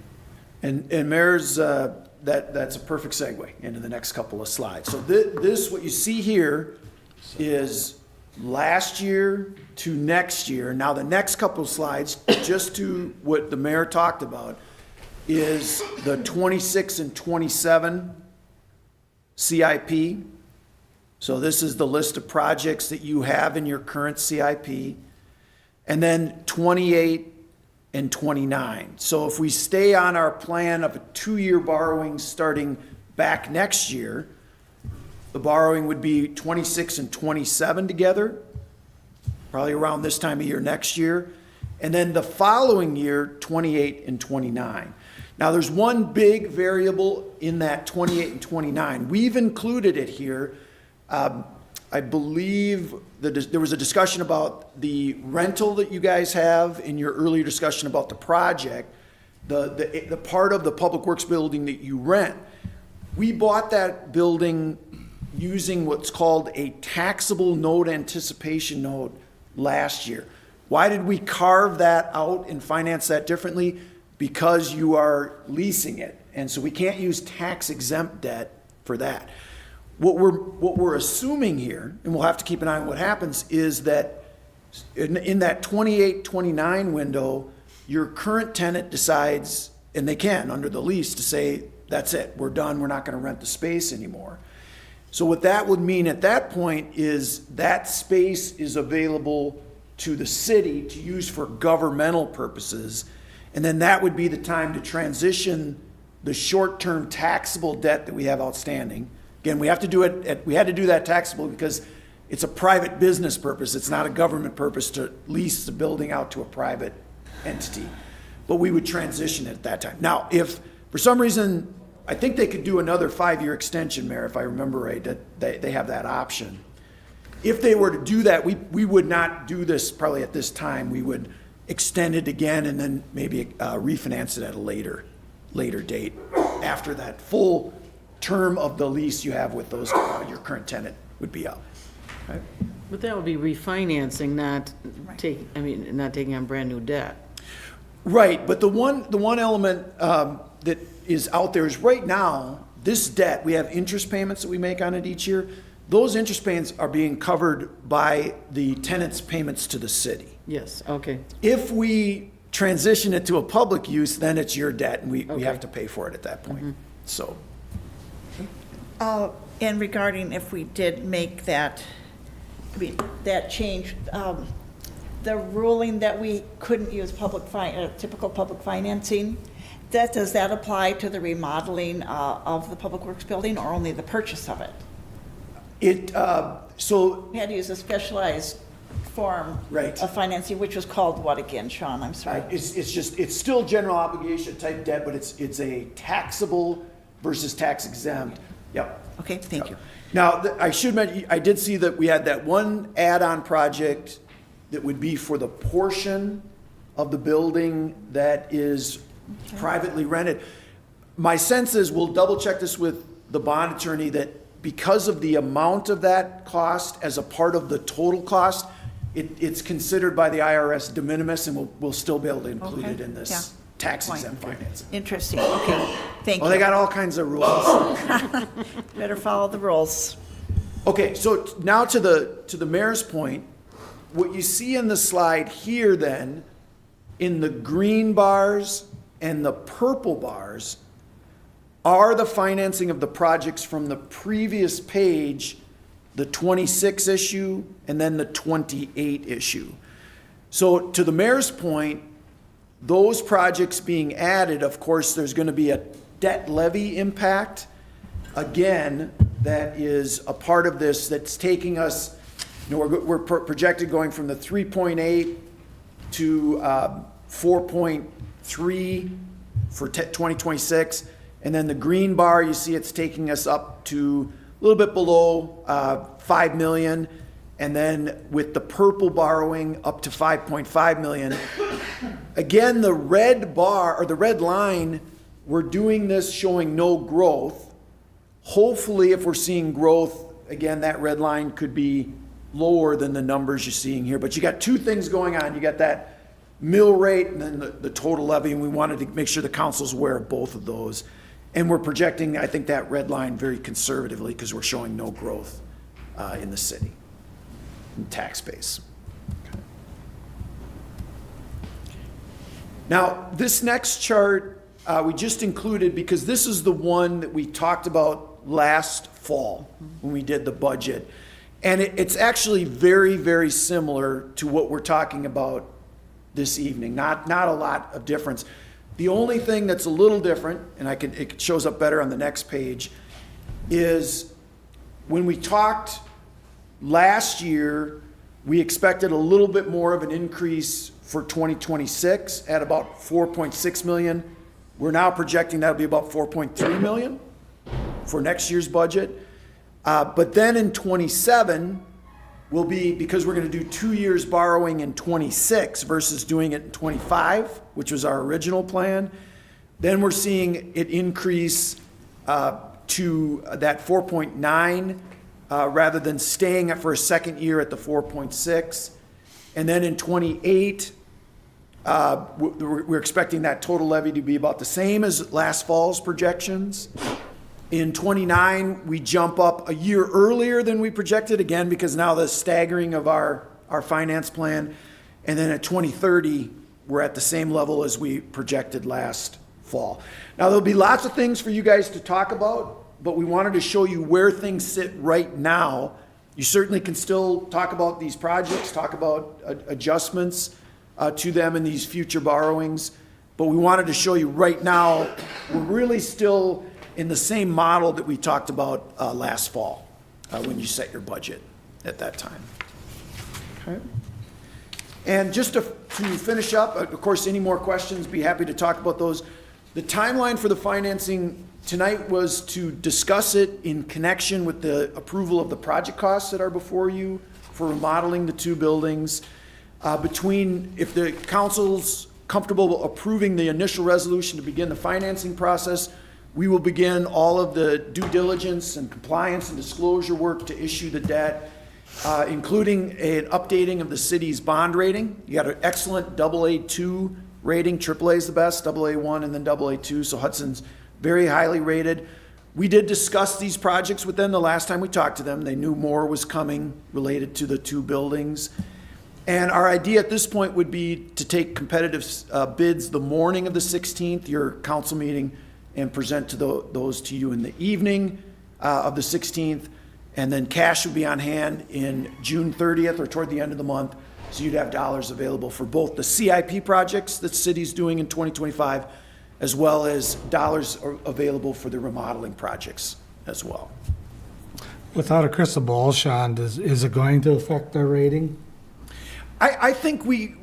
And Mayor's, that's a perfect segue into the next couple of slides. So this, what you see here is last year to next year. Now the next couple of slides, just to what the mayor talked about, is the 26 and 27 CIP. So this is the list of projects that you have in your current CIP. And then 28 and 29. So if we stay on our plan of a 2-year borrowing starting back next year, the borrowing would be 26 and 27 together, probably around this time of year next year. And then the following year, 28 and 29. Now there's one big variable in that 28 and 29. We've included it here. I believe there was a discussion about the rental that you guys have in your earlier discussion about the project, the part of the Public Works building that you rent. We bought that building using what's called a taxable note anticipation note last year. Why did we carve that out and finance that differently? Because you are leasing it, and so we can't use tax exempt debt for that. What we're assuming here, and we'll have to keep an eye on what happens, is that in that 28, 29 window, your current tenant decides, and they can under the lease, to say, that's it, we're done, we're not going to rent the space anymore. So what that would mean at that point is that space is available to the city to use for governmental purposes, and then that would be the time to transition the short-term taxable debt that we have outstanding. Again, we have to do it, we had to do that taxable because it's a private business purpose. It's not a government purpose to lease the building out to a private entity. But we would transition it at that time. Now, if for some reason, I think they could do another 5-year extension, Mayor, if I remember right, that they have that option. If they were to do that, we would not do this probably at this time. We would extend it again and then maybe refinance it at a later date after that full term of the lease you have with those, your current tenant would be up. Right? But that would be refinancing, not taking on brand new debt. Right, but the one element that is out there is right now, this debt, we have interest payments that we make on it each year. Those interest payments are being covered by the tenant's payments to the city. Yes, okay. If we transition it to a public use, then it's your debt, and we have to pay for it at that point. So. And regarding if we did make that, that change, the ruling that we couldn't use typical public financing, does that apply to the remodeling of the Public Works building or only the purchase of it? So. We had to use a specialized form Right. of financing, which was called what again, Sean? I'm sorry. It's still general obligation type debt, but it's a taxable versus tax exempt. Yep. Okay, thank you. Now, I should mention, I did see that we had that one add-on project that would be for the portion of the building that is privately rented. My sense is, we'll double check this with the bond attorney, that because of the amount of that cost as a part of the total cost, it's considered by the IRS de minimis, and we'll still be able to include it in this tax exempt financing. Interesting, okay, thank you. Well, they got all kinds of rules. Better follow the rules. Okay, so now to the mayor's point, what you see in the slide here then, in the green bars and the purple bars, are the financing of the projects from the previous page, the 26 issue, and then the 28 issue. So to the mayor's point, those projects being added, of course, there's going to be a debt levy impact. Again, that is a part of this that's taking us, we're projected going from the 3.8 to 4.3 for 2026. And then the green bar, you see it's taking us up to a little bit below 5 million. And then with the purple borrowing up to 5.5 million. Again, the red bar, or the red line, we're doing this showing no growth. Hopefully, if we're seeing growth, again, that red line could be lower than the numbers you're seeing here. But you got two things going on. You got that mill rate and then the total levy, and we wanted to make sure the council's aware of both of those. And we're projecting, I think, that red line very conservatively because we're showing no growth in the city, in tax base. Now, this next chart we just included because this is the one that we talked about last fall when we did the budget. And it's actually very, very similar to what we're talking about this evening. Not a lot of difference. The only thing that's a little different, and it shows up better on the next page, is when we talked last year, we expected a little bit more of an increase for 2026 at about 4.6 million. We're now projecting that'll be about 4.3 million for next year's budget. But then in 27 will be, because we're going to do 2 years borrowing in 26 versus doing it in 25, which was our original plan, then we're seeing it increase to that 4.9 rather than staying for a second year at the 4.6. And then in '28, we're expecting that total levy to be about the same as last fall's projections. In '29, we jump up a year earlier than we projected, again, because now the staggering of our finance plan. And then at 2030, we're at the same level as we projected last fall. Now, there'll be lots of things for you guys to talk about, but we wanted to show you where things sit right now. You certainly can still talk about these projects, talk about adjustments to them in these future borrowings, but we wanted to show you right now, we're really still in the same model that we talked about last fall when you set your budget at that time. Okay. And just to finish up, of course, any more questions, be happy to talk about those. The timeline for the financing tonight was to discuss it in connection with the approval of the project costs that are before you for remodeling the two buildings. If the council's comfortable approving the initial resolution to begin the financing process, we will begin all of the due diligence and compliance and disclosure work to issue the debt, including an updating of the city's bond rating. You got an excellent AA2 rating. AAA is the best, AA1 and then AA2, so Hudson's very highly rated. We did discuss these projects with them the last time we talked to them. They knew more was coming related to the two buildings. And our idea at this point would be to take competitive bids the morning of the 16th, your council meeting, and present to those to you in the evening of the 16th. And then cash would be on hand in June 30th or toward the end of the month. So you'd have dollars available for both the CIP projects that the city's doing in 2025, as well as dollars available for the remodeling projects as well. Without a crystal ball, Sean, is it going to affect our rating? I think we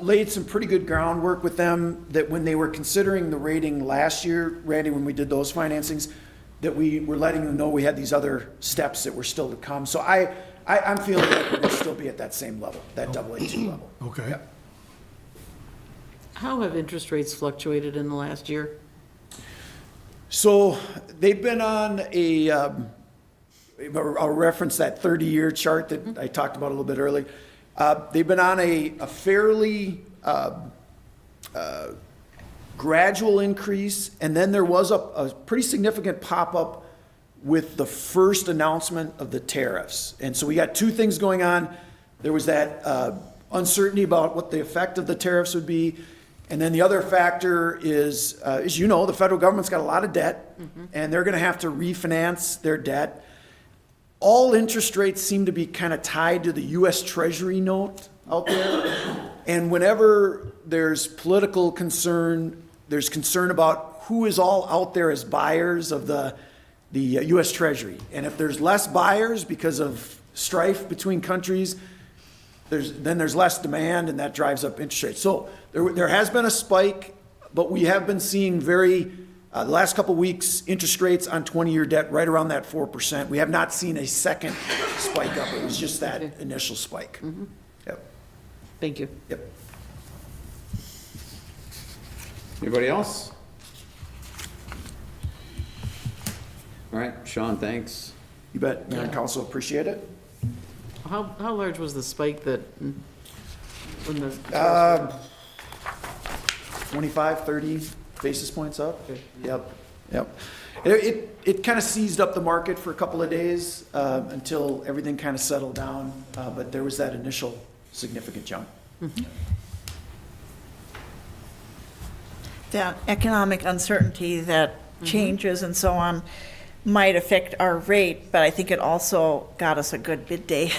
laid some pretty good groundwork with them that when they were considering the rating last year, Randy, when we did those financings, that we were letting them know we had these other steps that were still to come. So I'm feeling like we're going to still be at that same level, that AA2 level. Okay. Yep. How have interest rates fluctuated in the last year? So they've been on I'll reference that 30-year chart that I talked about a little bit earlier. They've been on a fairly gradual increase, and then there was a pretty significant pop-up with the first announcement of the tariffs. And so we got two things going on. There was that uncertainty about what the effect of the tariffs would be. And then the other factor is, as you know, the federal government's got a lot of debt, and they're going to have to refinance their debt. All interest rates seem to be kind of tied to the U.S. Treasury note out there. And whenever there's political concern, there's concern about who is all out there as buyers of the U.S. Treasury. And if there's less buyers because of strife between countries, then there's less demand, and that drives up interest rates. So there has been a spike, but we have been seeing the last couple of weeks, interest rates on 20-year debt right around that 4%. We have not seen a second spike up. It was just that initial spike. Yep. Thank you. Yep. Anybody else? All right, Sean, thanks. You bet, Mayor and Council, appreciate it. How large was the spike that, when the? 25, 30 basis points up. Yep. It kind of seized up the market for a couple of days until everything kind of settled down, but there was that initial significant jump. The economic uncertainty that changes and so on might affect our rate, but I think it also got us a good bid day.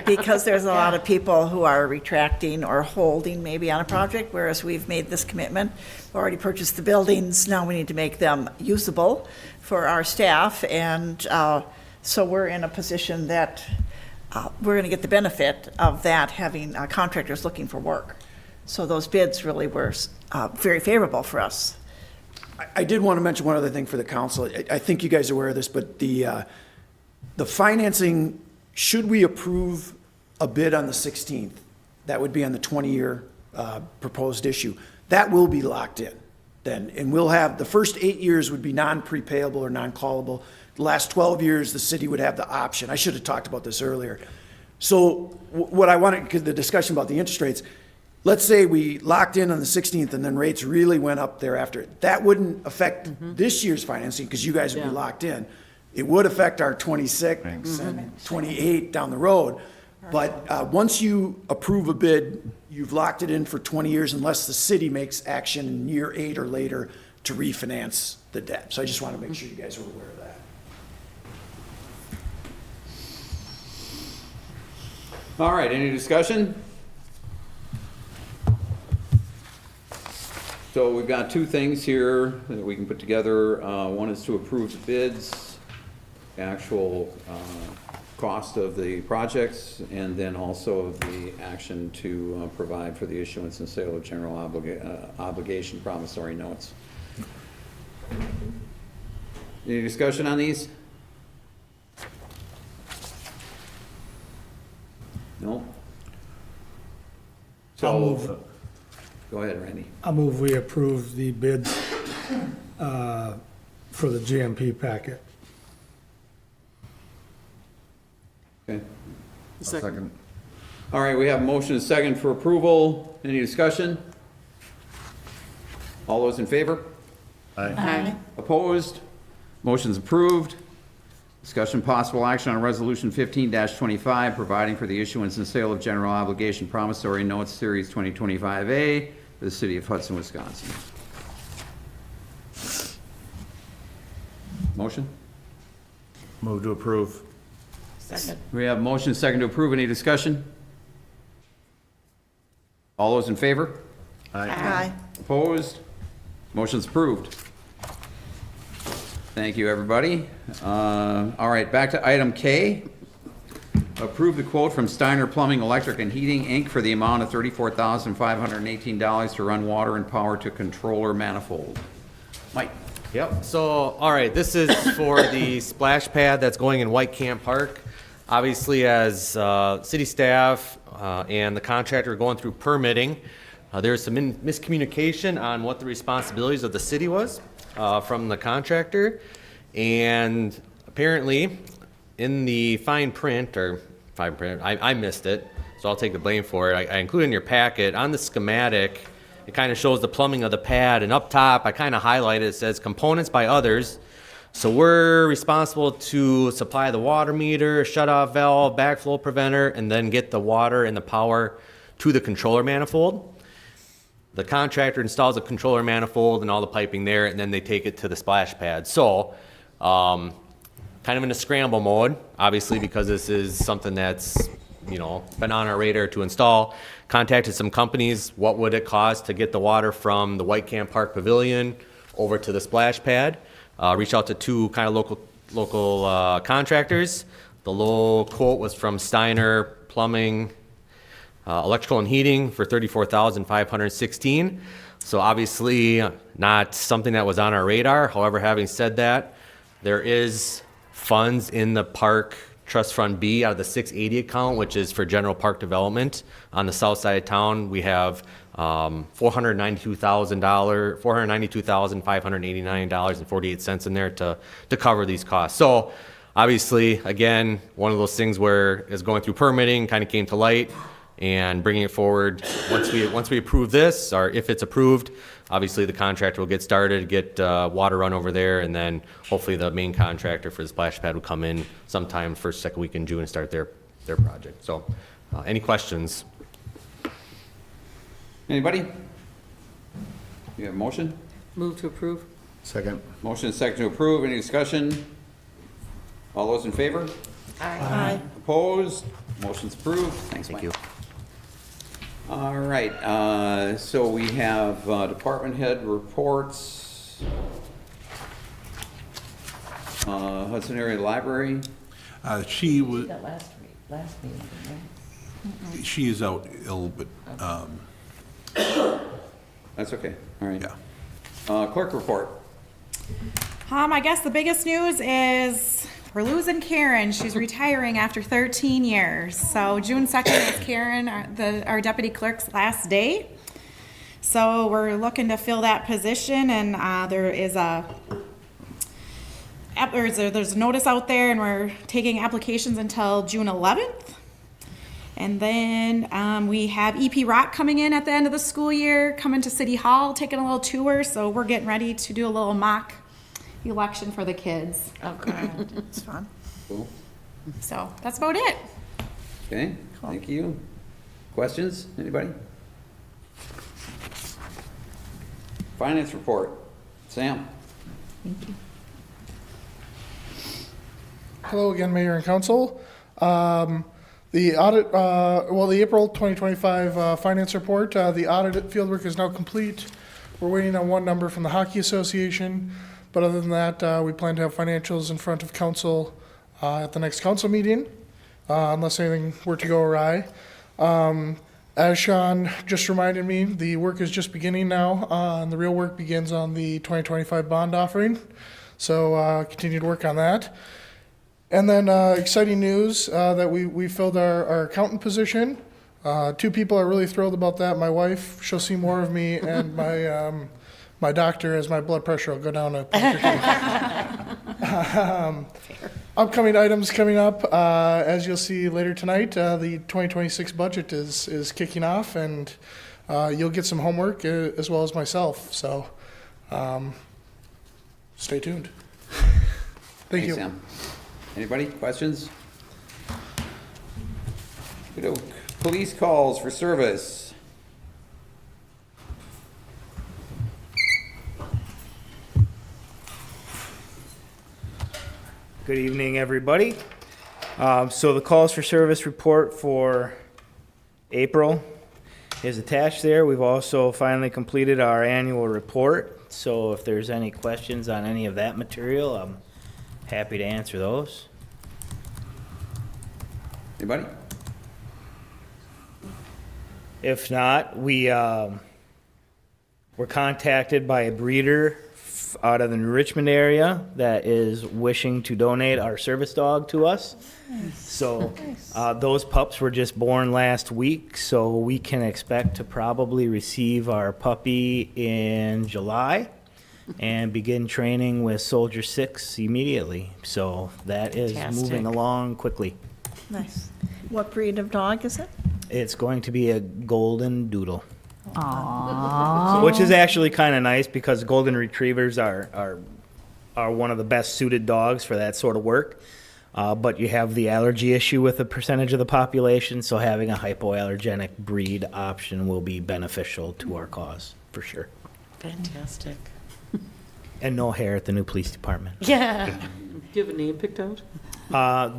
Because there's a lot of people who are retracting or holding maybe on a project, whereas we've made this commitment, already purchased the buildings, now we need to make them usable for our staff, and so we're in a position that we're going to get the benefit of that, having contractors looking for work. So those bids really were very favorable for us. I did want to mention one other thing for the council. I think you guys are aware of this, but the financing, should we approve a bid on the 16th, that would be on the 20-year proposed issue. That will be locked in then. And we'll have, the first 8 years would be non-prepayable or non-callable. The last 12 years, the city would have the option. I should have talked about this earlier. So what I wanted, because the discussion about the interest rates, let's say we locked in on the 16th and then rates really went up thereafter. That wouldn't affect this year's financing because you guys would be Yeah. locked in. It would affect our 26 and 28 down the road. But once you approve a bid, you've locked it in for 20 years unless the city makes action in year 8 or later to refinance the debt. So I just want to make sure you guys are aware of that. All right, any discussion? So we've got two things here that we can put together. One is to approve the bids, actual cost of the projects, and then also the action to provide for the issuance and sale of general obligation promissory notes. Any discussion on these? No? I'll move. Go ahead, Randy. I move we approve the bids for the GMP packet. Okay. Second. All right, we have a motion and a second for approval. Any discussion? All those in favor? Aye. Opposed? Motion's approved. Discussion possible action on Resolution 15-25, providing for the issuance and sale of general obligation promissory notes, Series 2025A, for the city of Hudson, Wisconsin. Motion? Move to approve. Second. We have motion and second to approve. Any discussion? All those in favor? Aye. Opposed? Motion's approved. Thank you, everybody. All right, back to item K. Approve the quote from Steiner Plumbing, Electric, and Heating, Inc. for the amount of $34,518 to run water and power to controller manifold. Mike? Yep, so, all right, this is for the splash pad that's going in White Camp Park. Obviously, as city staff and the contractor are going through permitting, there's some miscommunication on what the responsibilities of the city was from the contractor. And apparently, in the fine print, I missed it, so I'll take the blame for it. I included in your packet, on the schematic, it kind of shows the plumbing of the pad, and up top, I kind of highlighted, it says components by others. So we're responsible to supply the water meter, shut-off valve, backflow preventer, and then get the water and the power to the controller manifold. The contractor installs a controller manifold and all the piping there, and then they take it to the splash pad. So, kind of in a scramble mode, obviously, because this is something that's, been on our radar to install. Contacted some companies, what would it cost to get the water from the White Camp Park Pavilion over to the splash pad? Reached out to two kind of local contractors. The low quote was from Steiner Plumbing, Electrical and Heating for $34,516. So obviously not something that was on our radar. However, having said that, there is funds in the park trust fund B out of the 680 account, which is for general park development on the south side of town. We have $492,589.48 in there to cover these costs. So obviously, again, one of those things where it's going through permitting kind of came to light, and bringing it forward. Once we approve this, or if it's approved, obviously the contractor will get started, get water run over there, and then hopefully the main contractor for the splash pad will come in sometime first, second week in June and start their project. So, any questions? Anybody? You have a motion? Move to approve. Second. Motion and second to approve. Any discussion? All those in favor? Aye. Opposed? Motion's approved. Thanks, Mike. Thank you. All right, so we have department head reports. Hudson Area Library. She was, Last meeting, right? she is out ill, but, That's okay, all right. yeah. Clerk report. I guess the biggest news is we're losing Karen. She's retiring after 13 years. So June 2nd is Karen, our deputy clerk's last day. So we're looking to fill that position, and there's a notice out there, and we're taking applications until June 11th. And then we have EP Rock coming in at the end of the school year, coming to City Hall, taking a little tour. So we're getting ready to do a little mock election for the kids. Okay, it's fun. Cool. So that's about it. Okay, thank you. Questions, anybody? Finance report, Sam. Hello again, Mayor and Council. The audit, the April 2025 finance report, the audit fieldwork is now complete. We're waiting on one number from the Hockey Association, but other than that, we plan to have financials in front of council at the next council meeting, unless anything were to go awry. As Sean just reminded me, the work is just beginning now, and the real work begins on the 2025 bond offering. So continue to work on that. And then exciting news that we filled our accountant position. 2 people are really thrilled about that. My wife, she'll see more of me, and my doctor, as my blood pressure will go down a point or 2. Upcoming items coming up, as you'll see later tonight, the 2026 budget is kicking off, and you'll get some homework as well as myself. So stay tuned. Thank you. Sam. Anybody, questions? Okey-doke. Police calls for service. Good evening, everybody. So the calls for service report for April is attached there. We've also finally completed our annual report. So if there's any questions on any of that material, I'm happy to answer those. Anybody? If not, we were contacted by a breeder out of the New Richmond area that is wishing to donate our service dog to us. So those pups were just born last week, so we can expect to probably receive our puppy in July and begin training with Soldier 6 immediately. So that is Fantastic. moving along quickly. Nice. What breed of dog is it? It's going to be a golden doodle. Aww. Which is actually kind of nice because golden retrievers are one of the best suited dogs for that sort of work. But you have the allergy issue with a percentage of the population, so having a hypoallergenic breed option will be beneficial to our cause, for sure. Fantastic. And no hair at the new police department. Yeah. Do you have a name picked out?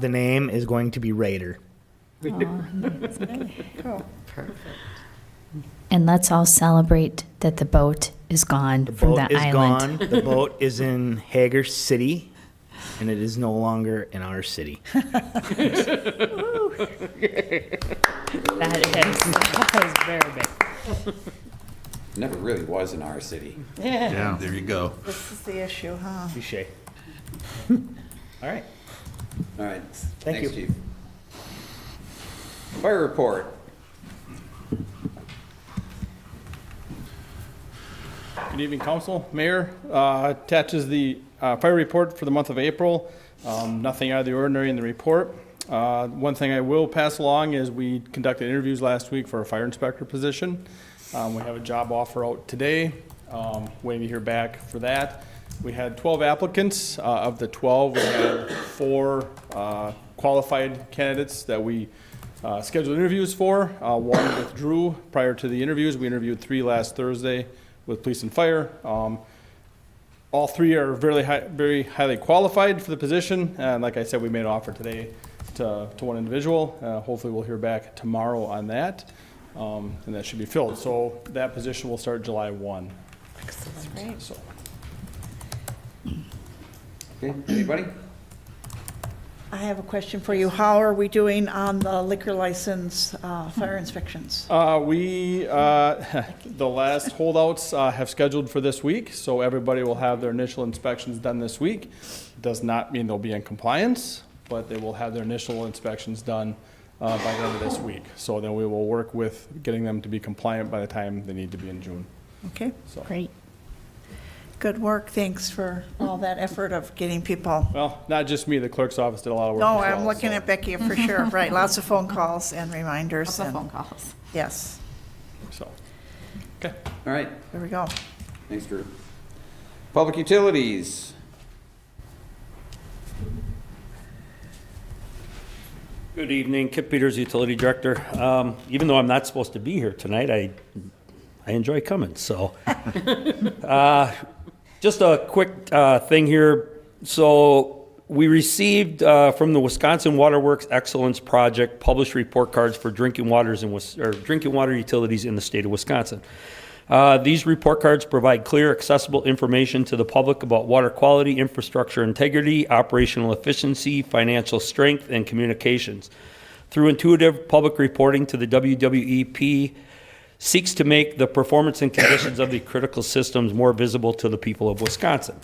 The name is going to be Raider. Cool. Perfect. And let's all celebrate that the boat is gone The from boat that is island. gone. The boat is in Hager City, and it is no longer in our city. That is very big. Never really was in our city. Yeah, there you go. This is the issue, huh? Touche. All right. All right. Thank Thanks, you. Chief. Fire report. Good evening, Council. Mayor, attaches the fire report for the month of April. Nothing out of the ordinary in the report. One thing I will pass along is we conducted interviews last week for a fire inspector position. We have a job offer out today, waiting to hear back for that. We had 12 applicants. Of the 12, we had 4 qualified candidates that we scheduled interviews for. One withdrew prior to the interviews. We interviewed 3 last Thursday with police and fire. All 3 are very highly qualified for the position. And like I said, we made an offer today to one individual. Hopefully we'll hear back tomorrow on that. And that should be filled. So that position will start July 1. Excellent. Great. So. Okay, anybody? I have a question for you. How are we doing on the liquor license fire inspections? The last holdouts have scheduled for this week, so everybody will have their initial inspections done this week. Does not mean they'll be in compliance, but they will have their initial inspections done by the end of this week. So then we will work with getting them to be compliant by the time they need to be in June. Okay. So. Great. Good work. Thanks for all that effort of getting people. Well, not just me, the clerk's office did a lot of work. No, as I'm well, looking so. at Becky for sure. Right, lots of phone calls and reminders. Lots of and- phone calls. Yes, So, okay. All right, there we go. thanks, Drew. Public utilities. Good evening, Kip Peters, Utility Director. Even though I'm not supposed to be here tonight, I enjoy coming, so. Just a quick thing here. So we received from the Wisconsin Water Works Excellence Project published report cards for drinking water utilities in the state of Wisconsin. These report cards provide clear, accessible information to the public about water quality, infrastructure integrity, operational efficiency, financial strength, and communications. Through intuitive public reporting to the WWEP, seeks to make the performance and conditions of the critical systems more visible to the people of Wisconsin.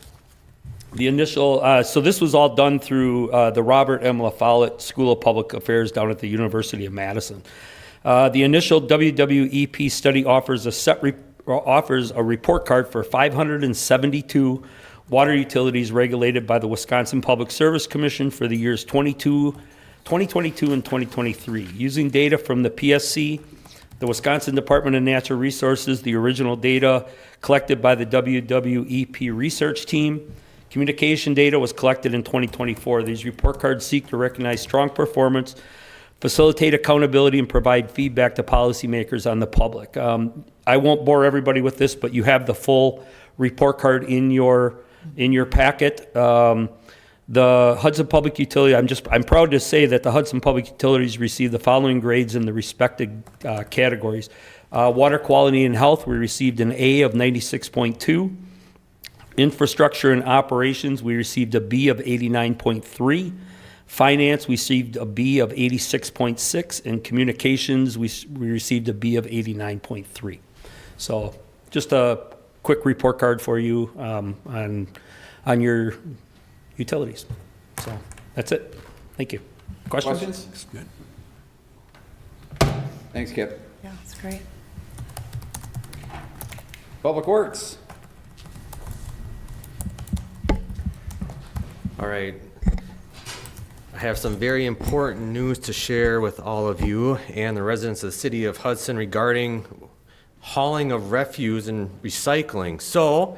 The initial, so this was all done through the Robert M. La Follette School of Public Affairs down at the University of Madison. The initial WWEP study offers a report card for 572 water utilities regulated by the Wisconsin Public Service Commission for the years 2022 and 2023. Using data from the PSC, the Wisconsin Department of Natural Resources, the original data collected by the WWEP research team. Communication data was collected in 2024. These report cards seek to recognize strong performance, facilitate accountability, and provide feedback to policymakers on the public. I won't bore everybody with this, but you have the full report card in your packet. The Hudson Public Utility, I'm proud to say that the Hudson Public Utilities received the following grades in the respected categories. Water quality and health, we received an A of 96.2. Infrastructure and operations, we received a B of 89.3. Finance, we received a B of 86.6. And communications, we received a B of 89.3. So just a quick report card for you on your utilities. So that's it. Thank you. Questions? Good. Thanks, Kip. Yeah, that's great. Public Works. All right. I have some very important news to share with all of you and the residents of the city of Hudson regarding hauling of refuse and recycling. So,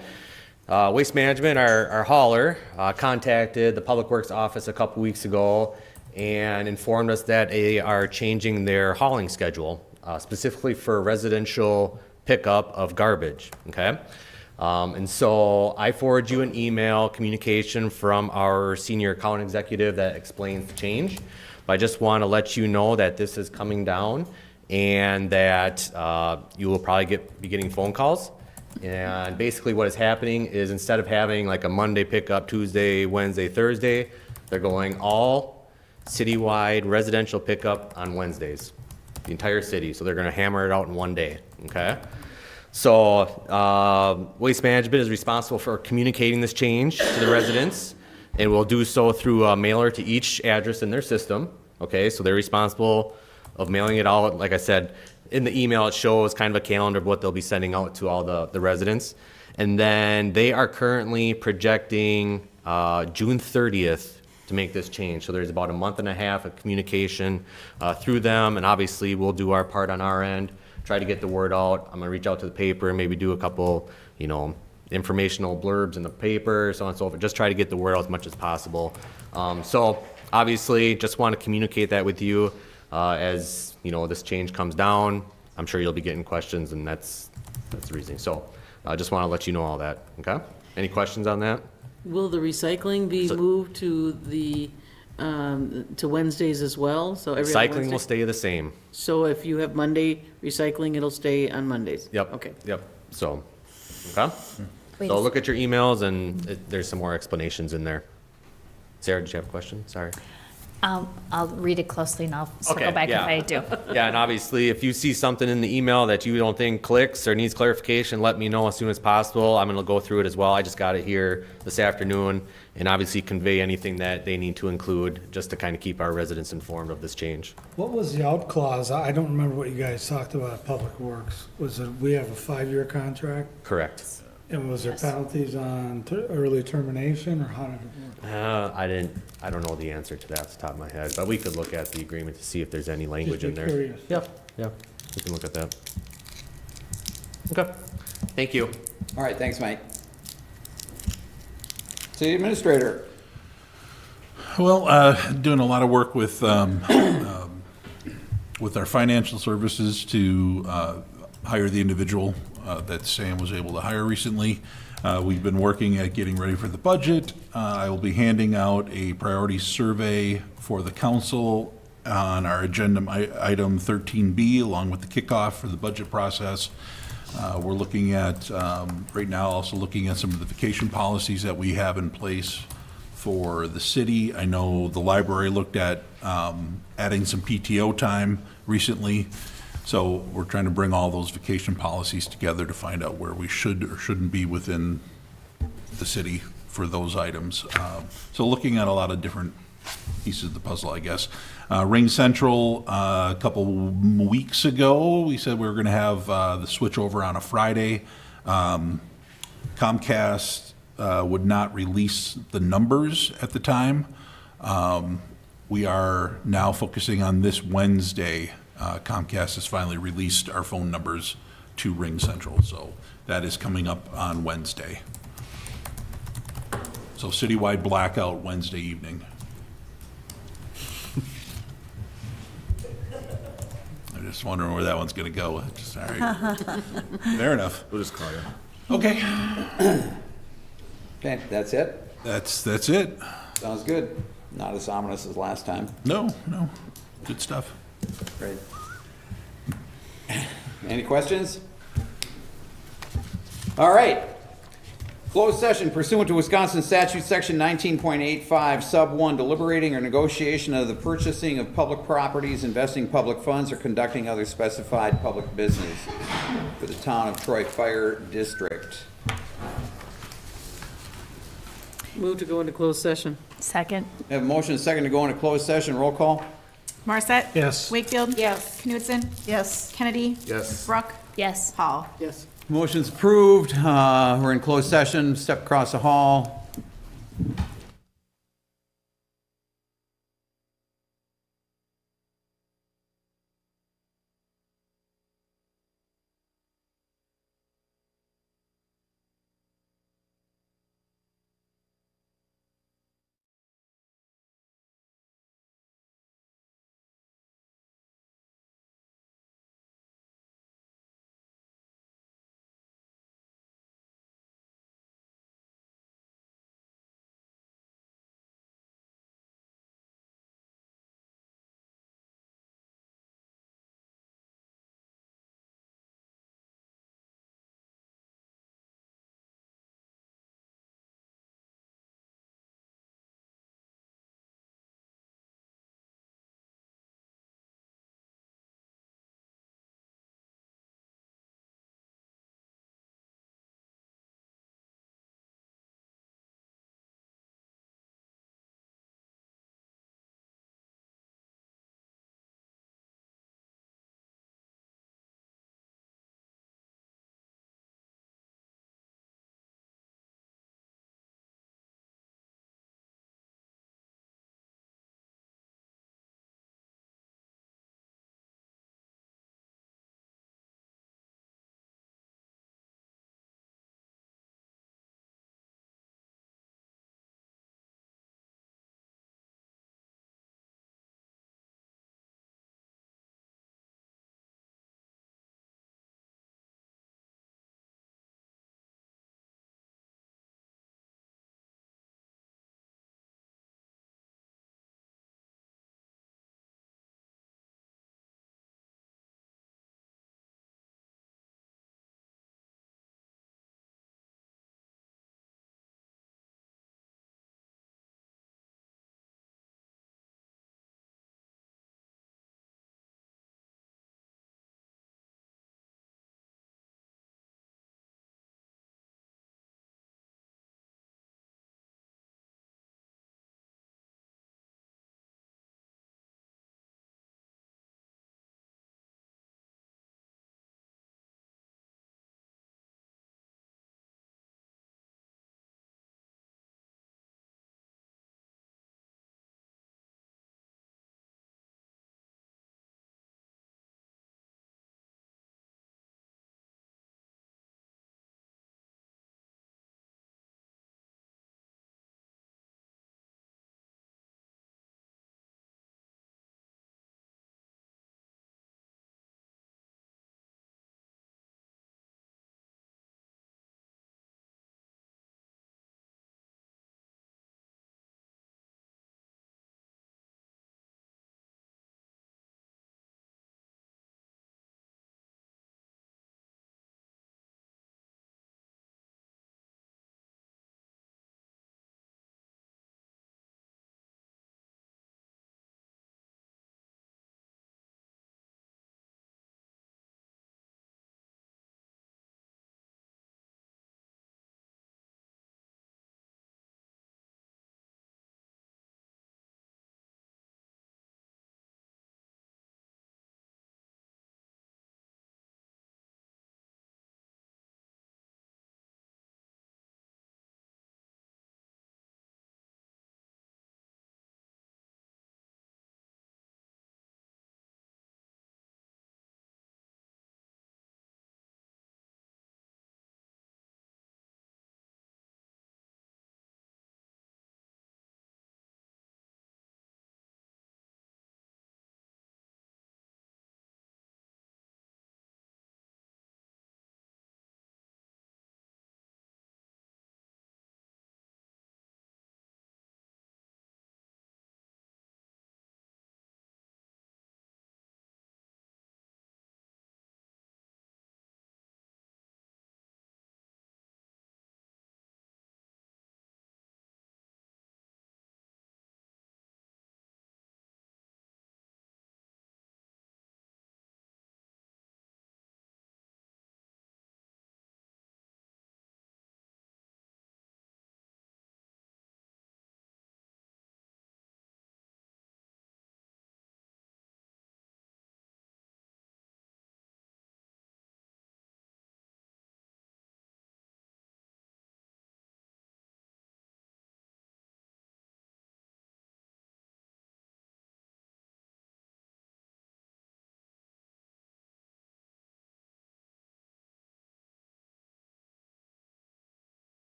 Waste Management, our hauler, contacted the Public Works office a couple weeks ago and informed us that they are changing their hauling schedule, specifically for residential pickup of garbage, okay? And so I forward you an email communication from our senior account executive that explains the change. But I just want to let you know that this is coming down and that you will probably be getting phone calls. And basically what is happening is instead of having like a Monday pickup, Tuesday, Wednesday, Thursday, they're going all citywide residential pickup on Wednesdays, the entire city. So they're going to hammer it out in one day, okay? So Waste Management is responsible for communicating this change to the residents, and will do so through a mailer to each address in their system, okay? So they're responsible of mailing it out. Like I said, in the email it shows kind of a calendar of what they'll be sending out to all the residents. And then they are currently projecting June 30th to make this change. So there's about a month and a half of communication through them, and obviously we'll do our part on our end, try to get the word out. I'm gonna reach out to the paper and maybe do a couple, informational blurbs in the paper, so on and so forth. Just try to get the word out as much as possible. So obviously, just want to communicate that with you as this change comes down. I'm sure you'll be getting questions, and that's the reason. So I just want to let you know all that. Okay. Any questions on that? Will the recycling be moved to the, to Wednesdays as well? So every other Recycling Wednesday? will stay the same. So if you have Monday recycling, it'll stay on Mondays? Yep. Okay. Yep. So, okay. So look at your emails, and there's some more explanations in there. Sarah, did you have a question? Sorry. I'll read it closely and I'll circle back if I do. Yeah, and obviously, if you see something in the email that you don't think clicks or needs clarification, let me know as soon as possible. I'm gonna go through it as well. I just got it here this afternoon, and obviously convey anything that they need to include, just to kind of keep our residents informed of this change. What was the out clause? I don't remember what you guys talked about at Public Works. Was it, we have a 5-year contract? Correct. And was there penalties on early termination, or how did it work? I don't know the answer to that off the top of my head, but we could look at the agreement to see if there's any language Just be in there. curious. Yeah, yeah, we can look at that. Okay, thank you. All right, thanks, Mike. City Administrator. Well, doing a lot of work with our financial services to hire the individual that Sam was able to hire recently. We've been working at getting ready for the budget. I will be handing out a priority survey for the council on our agenda item 13B, along with the kickoff for the budget process. We're looking at, right now, also looking at some of the vacation policies that we have in place for the city. I know the library looked at adding some PTO time recently. So we're trying to bring all those vacation policies together to find out where we should or shouldn't be within the city for those items. So looking at a lot of different pieces of the puzzle, I guess. Ring Central, a couple weeks ago, we said we were going to have the switch over on a Friday. Comcast would not release the numbers at the time. We are now focusing on this Wednesday. Comcast has finally released our phone numbers to Ring Central, so that is coming up on Wednesday. So citywide blackout Wednesday evening. I'm just wondering where that one's gonna go. Just, all right. Fair enough. We'll just call you. Okay, Okay, that's it? that's it. Sounds good. Not as ominous as last time. No, good stuff. Great. Any questions? All right. Closed session pursuant to Wisconsin statute section 19.85 sub 1, deliberating or negotiation of the purchasing of public properties, investing public funds, or conducting other specified public business for the town of Troy Fire District. Move to go into closed session. Second. We have a motion and a second to go into closed session. Roll call. Morissette? Yes. Wakefield? Yes. Knutson? Yes. Kennedy? Yes. Brook? Yes. Hall? Yes. Motion's approved. We're in closed session. Step across the hall.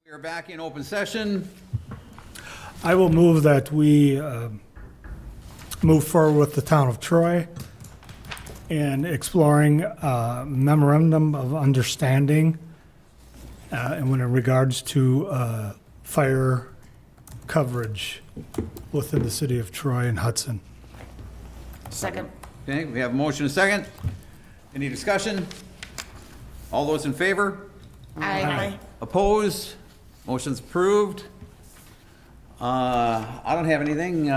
We are back in open session. I will move that we move forward with the town of Troy and exploring memorandum of understanding and when in regards to fire coverage within the city of Troy and Hudson. Second. Okay, we have a motion and a second. Any discussion? All those in favor? Aye. Opposed? Motion's approved. I don't have anything.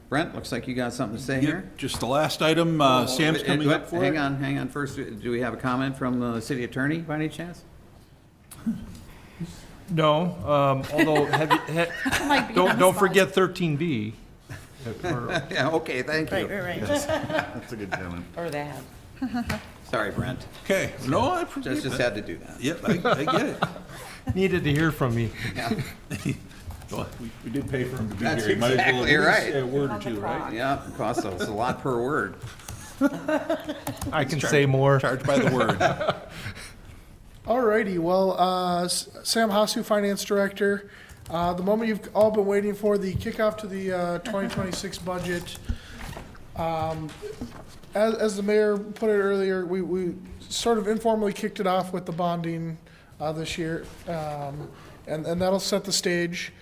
Brent, looks like you got something to say here. Yep, just the last item, Sam's coming up for it. Hang on. First, do we have a comment from the city attorney by any chance? No, although, don't forget 13B. Yeah, okay, thank you. Right. That's a good comment. Or that. Sorry, Brent. Okay, no, I appreciate Just had to do that. Yep, I get it. Needed to hear from me. Well, we did pay for him to be That's here. You might as well exactly at least right. say a word or two, right? Yeah, it costs us a lot per word. I can say more. Charged by the word. Alrighty, well, Sam Hasu, Finance Director. The moment you've all been waiting for, the kickoff to the 2026 budget. As the mayor put it earlier, we sort of informally kicked it off with the bonding this year, and that'll set the stage.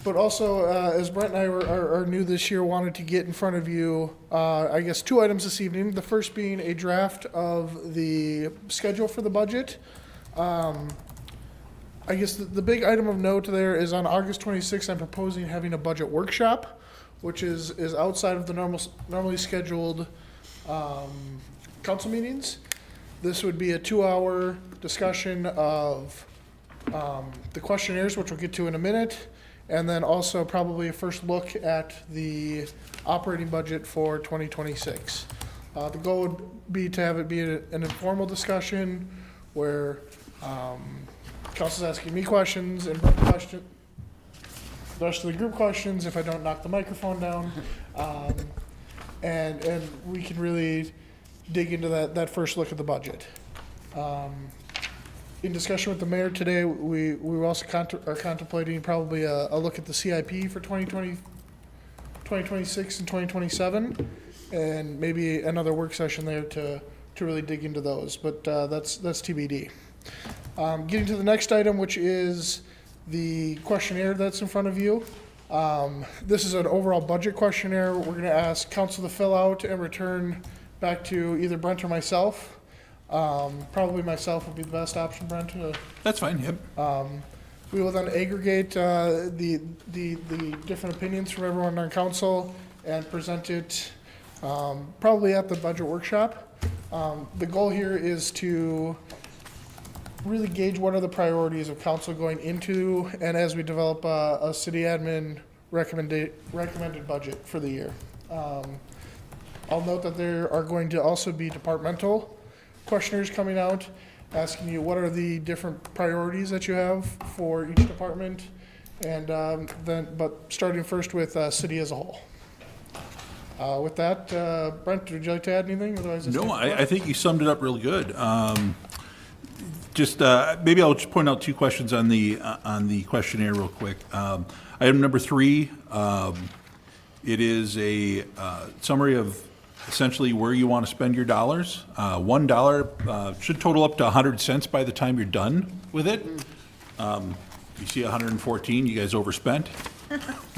But also, as Brent and I are new this year, wanted to get in front of you, I guess, 2 items this evening. The first being a draft of the schedule for the budget. I guess the big item of note there is on August 26th, I'm proposing having a budget workshop, which is outside of the normally scheduled council meetings. This would be a 2-hour discussion of the questionnaires, which we'll get to in a minute, and then also probably a first look at the operating budget for 2026. The goal would be to have it be an informal discussion where council's asking me questions and Brent the rest of the group questions if I don't knock the microphone down. And we can really dig into that first look at the budget. In discussion with the mayor today, we also are contemplating probably a look at the CIP for 2026 and 2027, and maybe another work session there to really dig into those, but that's TBD. Getting to the next item, which is the questionnaire that's in front of you. This is an overall budget questionnaire. We're going to ask council to fill out and return back to either Brent or myself. Probably myself would be the best option, Brent. That's fine, yep. We will then aggregate the different opinions from everyone on council and present it probably at the budget workshop. The goal here is to really gauge what are the priorities of council going into and as we develop a city admin recommended budget for the year. I'll note that there are going to also be departmental questionnaires coming out asking you what are the different priorities that you have for each department, and but starting first with city as a whole. With that, Brent, would you like to add anything? Otherwise, No, I think you summed it up real good. Just maybe I'll just point out 2 questions on the questionnaire real quick. Item number 3, it is a summary of essentially where you want to spend your dollars. $1 should total up to 100 cents by the time you're done with it. You see 114, you guys overspent.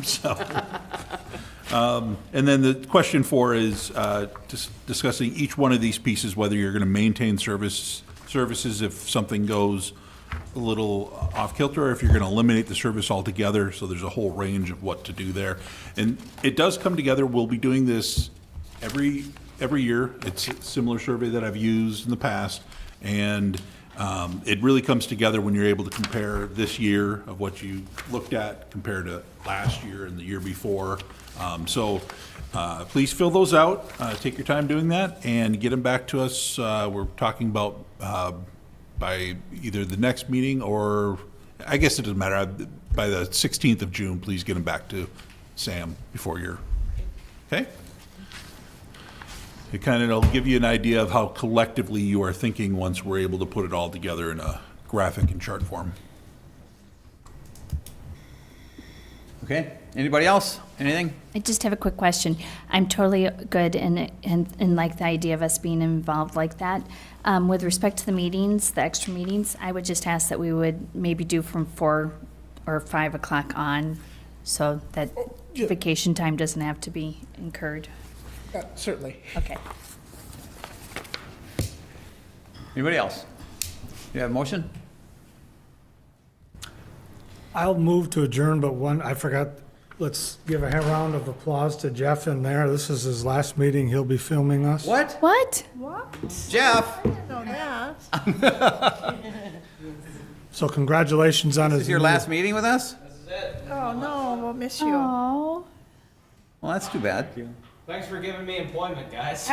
So, and then the question 4 is discussing each one of these pieces, whether you're going to maintain services if something goes a little off kilter, or if you're going to eliminate the service altogether. So there's a whole range of what to do there. And it does come together. We'll be doing this every year. It's a similar survey that I've used in the past, and it really comes together when you're able to compare this year of what you looked at compared to last year and the year before. So please fill those out. Take your time doing that and get them back to us. We're talking about by either the next meeting or, I guess it doesn't matter, by the 16th of June, please get them back to Sam before you're, okay? It kind of will give you an idea of how collectively you are thinking once we're able to put it all together in a graphic and chart form. Okay, anybody else? Anything? I just have a quick question. I'm totally good and like the idea of us being involved like that. With respect to the meetings, the extra meetings, I would just ask that we would maybe do from 4 or 5 o'clock on, so that vacation time doesn't have to be incurred. Certainly. Okay. Anybody else? You have a motion? I'll move to adjourn, but I forgot, let's give a round of applause to Jeff in there. This is his last meeting. He'll be filming us. What? What? Jeff? So congratulations on his. This is your last meeting with us? Oh, no, we'll miss you. Oh. Well, that's too bad. Thanks for giving me employment, guys.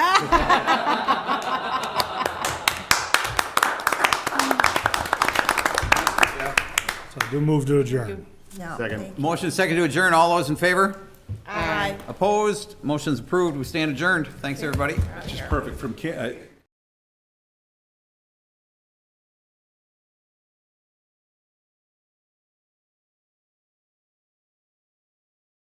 So I do move to adjourn. No, Second. Motion second to adjourn. All those in favor? Aye. Opposed? Motion's approved. We stand adjourned. Thanks, everybody. Just perfect from